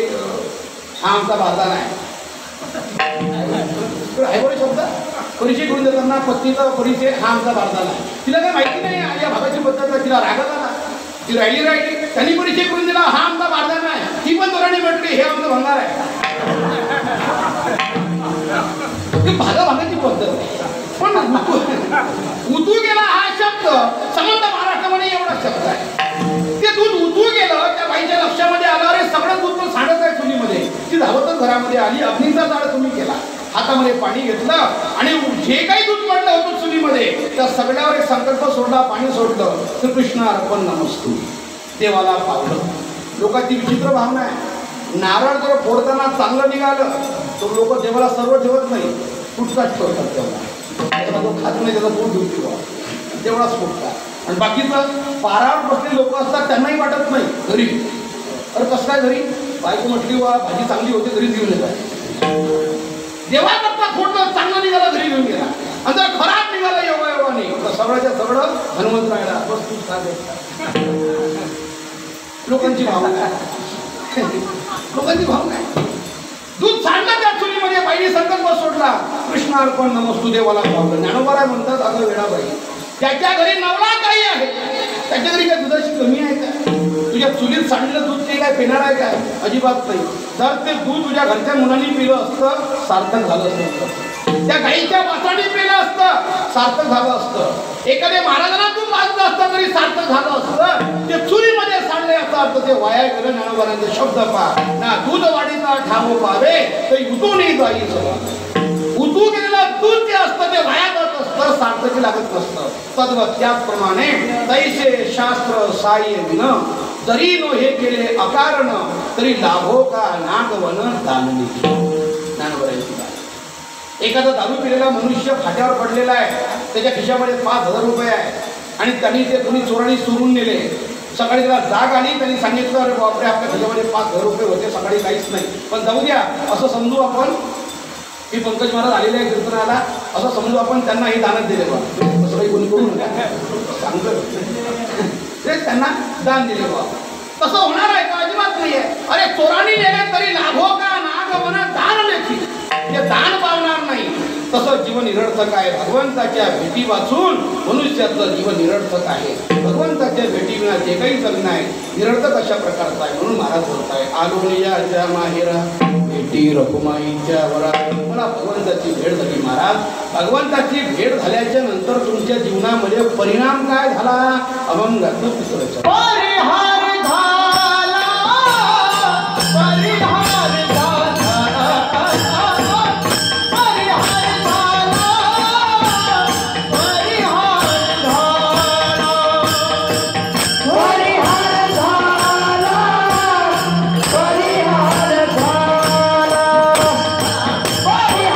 हा आमचा बाजार आहे. आहे बरे शब्द परिचय करून देताना पत्नीचा परिचय हा आमचा बाजार आहे. तिला काही माहिती नाही या भागाची पद्धत, तिला रागत आला, ती राहिली त्यांनी परिचय करून दिला हा आमचा बाजार नाही. ती पण दोराने म्हटली हे आमचं भंगार आहे. भागाभागाची पद्धत आहे. पण उतू गेला हा शब्द समंत महाराष्ट्रामध्ये एवढा शब्द आहे. ते दूध उतू गेलं, त्या बाईच्या लक्षामध्ये आलं अरे सगळं दूध पण सांडत आहे चुलीमध्ये. ती धावतच घरामध्ये आली, अग्नीचा जाळ तुम्ही केला, हातामध्ये पाणी घेतलं आणि जे काही दूध पडलं होतं चुलीमध्ये त्या सगळ्यावर एक संकल्प सोडला, पाणी सोडलं, श्रीकृष्ण अर्पण नमस्तु, देवाला पावलं. लोकांची विचित्र भावना आहे. नारळ जर फोडताना चांगलं निघालं तर लोक देवाला सर्व ठेवत नाही, फुटकाच ठेवतात. तेव्हा जो खात नाही त्याचा पोट धुवून ठेवा, तेवढाच फुटतात. आणि बाकीचं पारावर बसले लोक असतात त्यांनाही वाटत नाही घरी. अरे कसं काय घरी बायको म्हटली वा भाजी चांगली होते घरी घेऊन येतात. देवाकरता फोडलं चांगलं निघालं घरी घेऊन गेला, आणि जर खराब निघालं योगायोगाने तर सगळ्याच्या सगळं हनुमंत राहिला बस तूच खा. लोकांची भावना आहे, लोकांची भावना आहे. दूध सांडलं त्या चुलीमध्ये, बाईने संकल्प सोडला, कृष्णार्पण नमस्तु, देवाला पावलं. ज्ञानोबा म्हणतात अगं वेळाबाई त्याच्या घरी नवरा काही आहे, त्याच्या घरी काय दुधाची कमी आहे का? तुझ्या चुलीत सांडलेलं दूध ते काय पिणार आहे काय? अजिबात नाही. जर ते दूध तुझ्या घरच्या मुलांनी पिलं असतं सार्थक झालं असतं, त्या गाईच्या वासाने पिलं असतं सार्थक झालं असतं, एखाद्या महाराजांना तू वाजलं असतं तरी सार्थक झालं असतं. ते चुलीमध्ये सांडले याचा अर्थ ते वाया गेलं. ज्ञानोबांचे शब्द पहा ना, दूध वाढीचा ठाव पावे तर उतूनही जाई सवा. उतू गेलेलं दूध जे असतं ते वाया जात असतं, सार्थकी लागत नसतं. तद्वत त्याचप्रमाणे तैसे शास्त्र साह्य विन जरी नो हे केले अकारण तरी लाभो का नागवन दाननी. एखादा दारू पिलेला मनुष्य फाट्यावर पडलेला आहे, त्याच्या खिशामध्ये 5,000 रुपये आहे आणि त्यांनी ते दोन्ही चोरांनी चोरून नेले. सकाळी त्याला जाग आली, त्यांनी सांगितलं अरे बापरे आपल्या खिशामध्ये 5,000 रुपये होते, सकाळी काहीच नाही. पण जाऊ द्या असं समजू आपण की पंकज महाराज आलेले आहे कीर्तनाला, असं समजू आपण त्यांना हे दानच दिले बा, असं काही कोणी करू नका सांगतो तेच त्यांना दान दिले बा. तसं होणार आहे का? अजिबात नाही आहे. अरे चोरांनी नेले तरी लाभो का नागवन दान नाही, ते दान पावणार नाही. तसं जीवन निरर्थक आहे. भगवंताच्या भेटी वाचून मनुष्याचं जीवन निरर्थक आहे. भगवंताच्या भेटीविना जे काही जगणं आहे निरर्थक अशा प्रकारचं आहे. म्हणून महाराज बोलताय, आलोनिया माहेरा भेटी रखुमाईच्या वरा. मला भगवंताची भेट झाली महाराज. भगवंताची भेट झाल्याच्या नंतर तुमच्या जीवनामध्ये परिणाम काय झाला? अभंगातनं पुस्तकाचं परिहार झाला, परिहार झाला, परिहार झाला, परिहार झाला, परिहार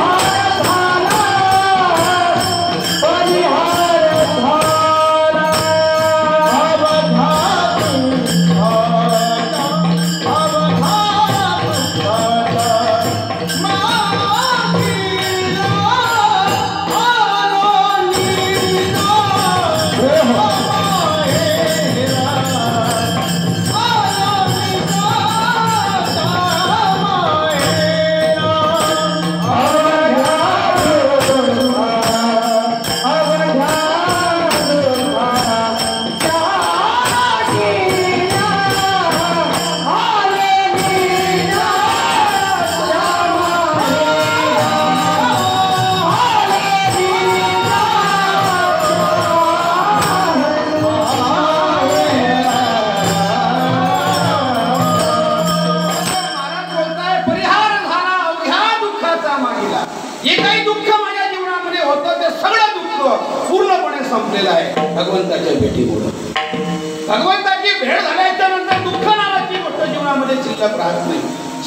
झाला, परिहार झाला, परिहार झाला, परिहार झाला. जे काही दुःख माझ्या जीवनामध्ये होतं ते सगळं दुःख पूर्णपणे संपलेलं आहे भगवंताच्या भेटीमुळे. भगवंताची भेट झाल्याच्या नंतर दुःख नावाची गोष्ट जीवनामध्ये शिल्लक राहत नाही.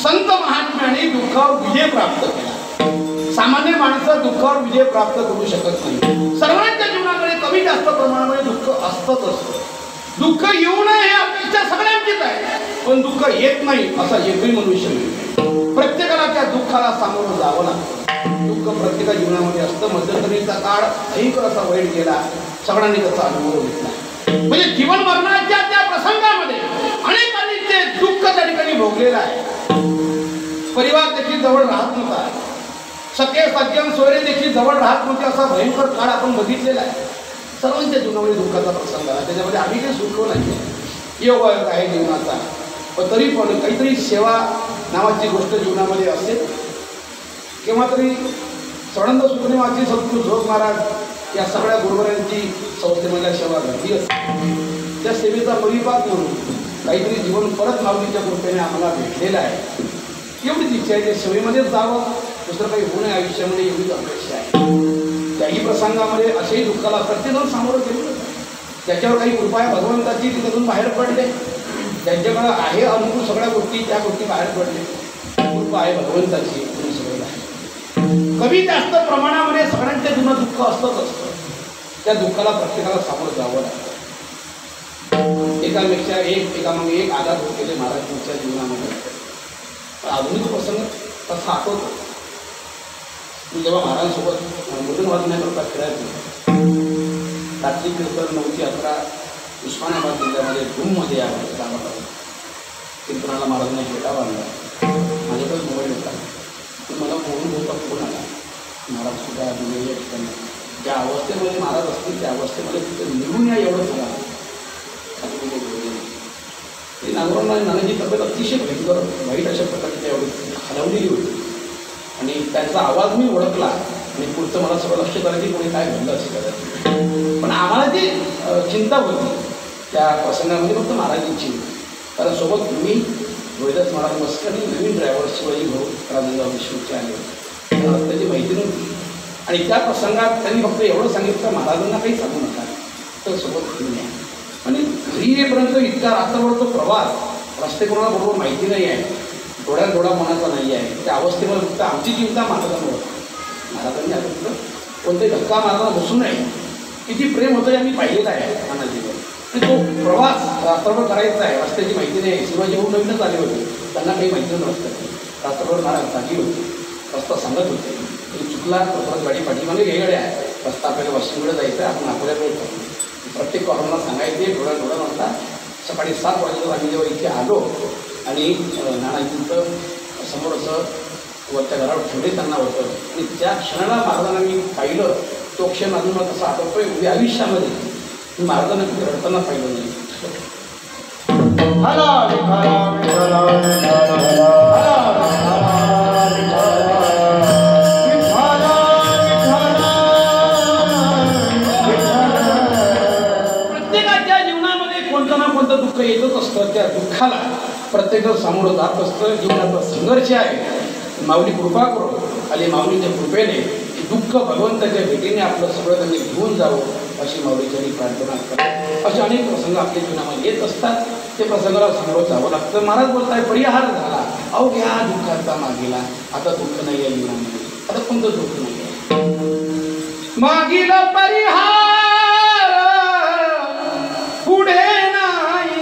संत महात्म्याने दुःखावर विजय प्राप्त केला. सामान्य माणसं दुःखावर विजय प्राप्त करू शकत नाही. सर्वांच्या जीवनामध्ये कमी जास्त प्रमाणामध्ये दुःख असतच असतं. दुःख येऊ नये ही अपेक्षा सगळ्यांचीच आहे, पण दुःख येत नाही असा एकही मनुष्य नाही. प्रत्येकाला त्या दुःखाला सामोरं जावं लागतं. दुःख प्रत्येका जीवनामध्ये असतं. मध्यंतरीचा काळ ऐक असा वाईट गेला, सगळ्यांनी त्याचा अनुभव घेतला. म्हणजे जीवन मरणाच्या त्या प्रसंगामध्ये अनेकांनी ते दुःख त्या ठिकाणी भोगलेलं आहे. परिवार देखील जवळ राहत नव्हता, सखे सज्जन सोयरे देखील जवळ राहत नव्हते. असा भयंकर काळ आपण बघितलेला आहे. सर्वांच्या जीवनामध्ये दुःखाचा प्रसंग आला, त्याच्यामध्ये आम्ही काही सुटलो नाही. योग आहे जीवनाचा, पण तरी पण काहीतरी सेवा नावाची गोष्ट जीवनामध्ये असेल. केव्हा तरी सडंद सुखदेवाची सद्गुरू झोप महाराज या सगळ्या गुरुवरांची संस्थेमध्ये सेवा घडली असते. त्या सेवेचा परिपाक म्हणून काहीतरी जीवन परत माऊलीच्या कृपेने आम्हाला भेटलेलं आहे. एवढीच इच्छा आहे, त्या सेवेमध्येच जावं, दुसरं काही होऊ नये आयुष्यामध्ये, एवढीच अपेक्षा आहे. त्याही प्रसंगामध्ये असेही दुःखाला प्रत्येकजण सामोरं गेलेलं. त्याच्यावर काही कृपा आहे भगवंताची, तिथून बाहेर पडले. त्यांच्याकडं आहे अनुकूल सगळ्या गोष्टी, त्या गोष्टी बाहेर पडले. कृपा आहे भगवंताची, सगळं आहे. कमी जास्त प्रमाणामध्ये सगळ्यांच्या जीवनात दुःख असतंच असतं. त्या दुःखाला प्रत्येकाला सामोरं जावं लागतं. एकापेक्षा एकामागे एक आघात होत गेले महाराजांच्या जीवनामध्ये. पण आधुनिक प्रसंग तसा आठवतो. मी जेव्हा महाराजांसोबत मृदंग वाजवण्याकरता फिरायचो, रात्री कीर्तन 9 ते 11 उस्मानाबाद जिल्ह्यामध्ये धूममध्ये यावं गावाला. कीर्तनाला महाराजांना भेटा बांधला. माझ्याकडे मोबाईल होता, पण मला मोहन होता फोन आला, महाराज सुद्धा आलेले या ठिकाणी. ज्या अवस्थेमध्ये महाराज असतील त्या अवस्थेमध्ये तिथे निघून या एवढं झाला. ते नागोरांना नानाची तब्येत अतिशय भयंकर वाईट अशा प्रकारे त्यावेळी हलवलेली होती. आणि त्यांचा आवाज मी ओळखला आणि पुढचं मला सगळं लक्षात आलं की कोणी काय घडलं असेल कदाचित. पण आम्हाला जी चिंता होती त्या प्रसंगामध्ये फक्त महाराजांची, कारण सोबत मी रोहिदास महाराज मस्कर आणि नवीन ड्रायव्हर शिवाजी भाऊ राजेंद्र विश्वचे आले. त्याची माहिती नव्हती. आणि त्या प्रसंगात त्यांनी फक्त एवढं सांगितलं, महाराजांना काही सांगू नका, तर सोबत घेऊन या. आणि घरी येईपर्यंत इतका रात्रभर तो प्रवास, रस्ते कोणाला बरोबर माहिती नाही आहे, डोळ्यात डोळा मनाचा नाही आहे. त्या अवस्थेमध्ये फक्त आमची चिंता महाराजांवर. महाराजांनी आता तिथं कोणते धक्का मारायला बसू नये. किती प्रेम होतं हे आम्ही पाहिलेलं आहे नानाजीवर. आणि तो प्रवास रात्रभर करायचा आहे, रस्त्याची माहिती नाही. शिवाजी भाऊ नवीनच आले होते, त्यांना काही माहिती नसतं. रात्रभर महाराज जागी होते, रस्ता सांगत होते. चुकला परत गाडी पाठीमागे वेगळे आहे, रस्ता आपल्याला वाशिमकडे जायचं आहे, आपण आपल्याकडे करतो. प्रत्येक कॉलरला सांगायचे, डोळा म्हणता. सकाळी 7 वाजेला आम्ही जेव्हा इथे आलो आणि नानाजींचं समोर असं वरच्या घरावर ठेवले त्यांना होतं आणि त्या क्षणाला महाराजांना मी पाहिलं. तो क्षण अजून मला तसा आठवतोय. उद्या आयुष्यामध्ये मी महाराजांना कधी रडताना पाहिलं नाही. प्रत्येकाच्या जीवनामध्ये कोणतं ना कोणतं दुःख येतच असतं. त्या दुःखाला प्रत्येकजण सामोरं जात असतं. जीवनाचा संघर्ष आहे. माऊली कृपा करो आणि माऊलीच्या कृपेने दुःख भगवंताच्या भेटीने आपलं सगळं त्यांनी घेऊन जावं अशी माऊलीच्यानी प्रार्थना करतात. असे अनेक प्रसंग आपल्या जीवनामध्ये येत असतात. ते प्रसंगाला सामोरं जावं लागतं. महाराज बोलताय परिहार झाला. अवघ्या दुःखाचा मागेला. आता दुःख नाही आहे जीवनामध्ये. आता कोणतं दुःख नाही आहे. मागीला परिहार पुढे नाही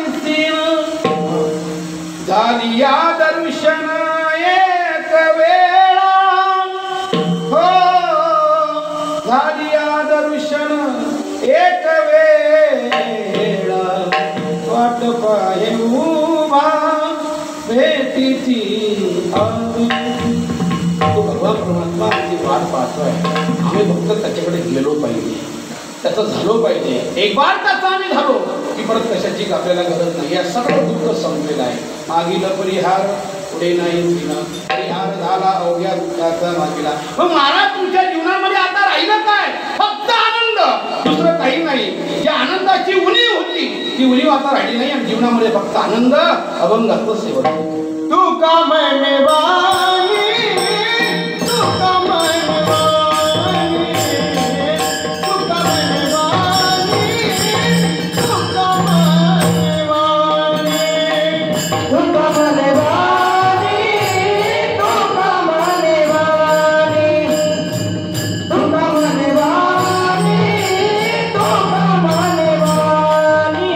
झाली या दर्शन एक वेळा. हो झाली या दर्शन एक वेळा. वाट पाहे उभा भेटीची तो भगवान परमात्मा आमची वाट पाहतोय. आम्ही फक्त त्याच्याकडे गेलो पाहिजे. त्याचं झालो पाहिजे. एक बार त्याचा आम्ही झालो की परत कशाची आपल्याला गरज नाही. या सगळं दुःख संपलेलं आहे. मागील परिहार पुढे नाही तिनं. परिहार झाला अवघ्या दुःखाचा मागीला. मग महाराज तुमच्या जीवनामध्ये आता राहिलं काय? फक्त आनंद. दुसरं काही नाही. ज्या आनंदाची उणीव होती ती उणीव आता राहिली नाही. आणि जीवनामध्ये फक्त आनंद अभंगाचं सेवन. तू का मैंने वाणी तू का मैंने वाणी तू का मैंने वाणी तू का मैंने वाणी तू का मैंने वाणी तू का मैंने वाणी तू का मैंने वाणी तू का मैंने वाणी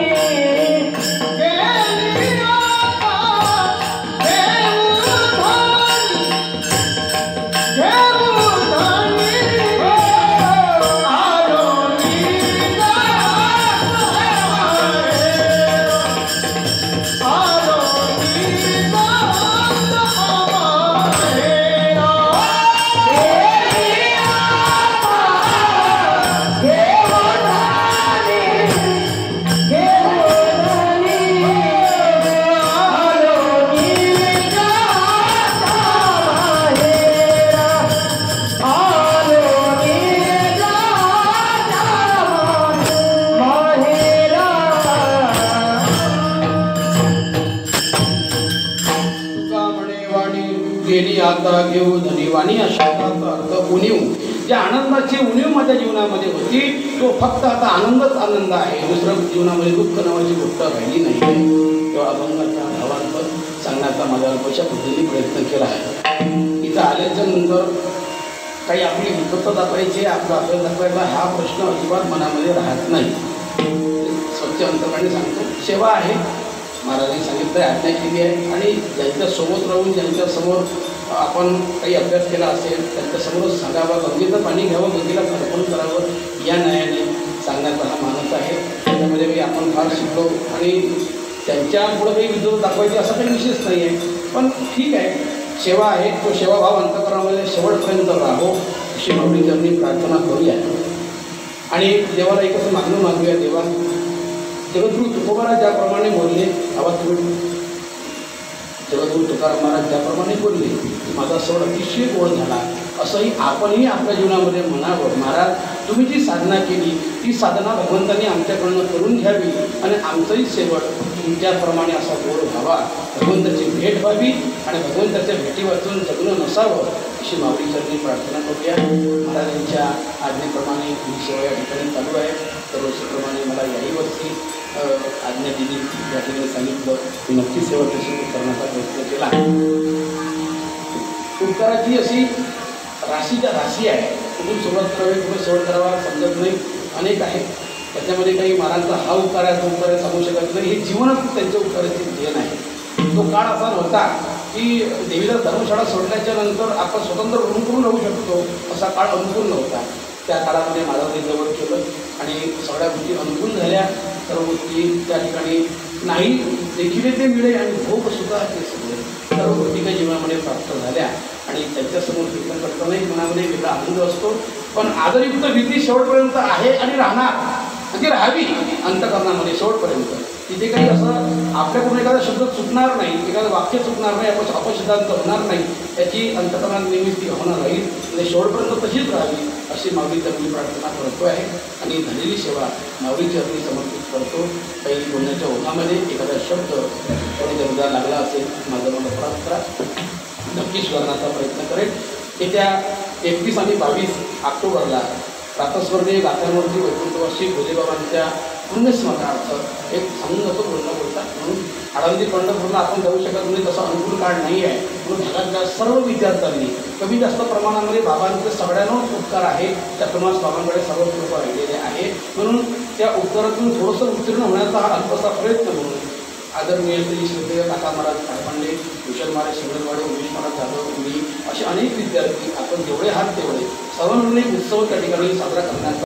गेली आता घेऊ धनी वाणी. अशा अर्थ उणीव. ज्या आनंदाची उणीव माझ्या जीवनामध्ये होती तो फक्त आता आनंदच आनंद आहे. दुसरं जीवनामध्ये दुःख नावाची गोष्ट राहिली नाही. तेव्हा अभंगाचा भावार्थ सांगण्याचा माझ्या अल्पशा पद्धतीने प्रयत्न केला आहे. इथं आल्याच्या नंतर काही आपली विकत दाखवायची आपला आपल्याला दाखवायचा हा प्रश्न अजिबात मनामध्ये राहत नाही. स्वच्छ अंतर्गत सांगतो. सेवा आहे. महाराजांनी सांगितलं आहे, आज्ञा केली आहे. आणि ज्यांच्यासोबत राहून ज्यांच्यासमोर आपण काही अभ्यास केला असेल त्यांच्यासमोरच सांगावं. गंगेचं पाणी घ्यावं, गंगेला अर्पण करावं या न्यायाने सांगण्याचा हा मानस आहे. त्याच्यामध्ये मी आपण फार शिकलो आणि त्यांच्या पुढं काही विद्युत दाखवायची असा काही विशेष नाही आहे. पण ठीक आहे. सेवा आहे. तो सेवाभाव अंतःकरणामध्ये शेवटपर्यंत राहो अशी माऊलीचरणी प्रार्थना करूया. आणि देवाला एकच मागणं मागूया. देवा जगद्गुरु तुकोबाराज ज्याप्रमाणे बोलले आवाज तुम्ही जगद्गुरु तुकाराम महाराज ज्याप्रमाणे बोलले माझा सवड अतिशय गोड झाला. असंही आपणही आपल्या जीवनामध्ये म्हणावं. महाराज तुम्ही जी साधना केली ती साधना भगवंतांनी आमच्याकडनं करून घ्यावी आणि आमचंही शेवट तुमच्याप्रमाणे असा गोड व्हावा. भगवंताची भेट व्हावी आणि भगवंताच्या भेटी वाचून जगणं नसावं अशी माऊलीचरणी प्रार्थना करूया. महाराजांच्या आज्ञेप्रमाणे ही सेवा या ठिकाणी चालू आहे. दरवर्षीप्रमाणे मला याही वर्षी आज्ञा दिली. या ठिकाणी सांगितलं की नक्की सेवा तशी करण्याचा प्रयत्न केला. उपकाराची अशी राशीच्या राशी आहे. कुठून सुरुवात करावी कुठून शेवट करावा समजत नाही. अनेक आहेत. त्याच्यामध्ये काही महाराजांचा हा उपकार आहे तो उपकार सांगू शकत नाही. हे जीवनच त्यांच्या उपकाराची देण आहे. तो काळ असा नव्हता की देवीला धर्मशाळा सोडल्याच्या नंतर आपण स्वतंत्र रूम करून राहू शकतो असा काळ अनुकूल नव्हता. त्या काळामध्ये महाराजांनी जवळ केलं आणि सगळ्या गोष्टी अनुकूल झाल्या. सर्व गोष्टी त्या ठिकाणी नाही देखील ते मिळे आणि भोगसुद्धा ते सगळे सर्व गोष्टी काही जीवनामध्ये प्राप्त झाल्या. आणि आणि त्यांच्यासमोर कीर्तन करतानाही मनामध्ये वेगळा आनंद असतो. पण आदरयुक्त भीती शेवटपर्यंत आहे आणि राहणार, ती राहावी अंतकरणामध्ये शेवटपर्यंत. तिथे काही असं आपल्याकडून एखादा शब्द चुकणार नाही, एखादं वाक्य चुकणार नाही, अपशब्दांत होणार नाही, त्याची अंतकरणात नेहमीच ती होणार राहील आणि शेवटपर्यंत तशीच राहावी अशी माऊली चरणी प्रार्थना करतो आहे. आणि झालेली सेवा माऊली चरणी समर्पित करतो. काही बोलण्याच्या ओघामध्ये एखादा शब्द कोणी जर लागला असेल माझं मला त्रास करा, नक्कीच करण्याचा प्रयत्न करेल. येत्या 31 आणि 22 ऑक्टोबरला प्रातस्वर्गीय गाथ्यांवरती वैकुंठवासी भोलेबाबांच्या पुण्यस्मरणार्थ एक संघ बोलणं बोलतात. म्हणून आळंदी पंढरपूरला आपण जाऊ शकत नाही, तसं अनुकूल काळ नाही आहे. म्हणून भागातल्या सर्व विद्यार्थ्यांनी कमी जास्त प्रमाणामध्ये बाबांचे सगळ्यांनाच उपकार आहे, त्याप्रमाणे बाबांकडे सर्व कृप राहिलेले आहे. म्हणून त्या उपकारातून थोडंसं उत्तीर्ण होण्याचा हा अल्पसा प्रयत्न म्हणून आदरणीय श्री श्रद्धेय काका महाराज खाडपांडे, भूषण महाराज शिंगरवाडे, उमेश महाराज जाधव, मी असे अनेक विद्यार्थी आपण जेवढे हात तेवढे सर्वांनी उत्सव त्या ठिकाणी साजरा करण्याचा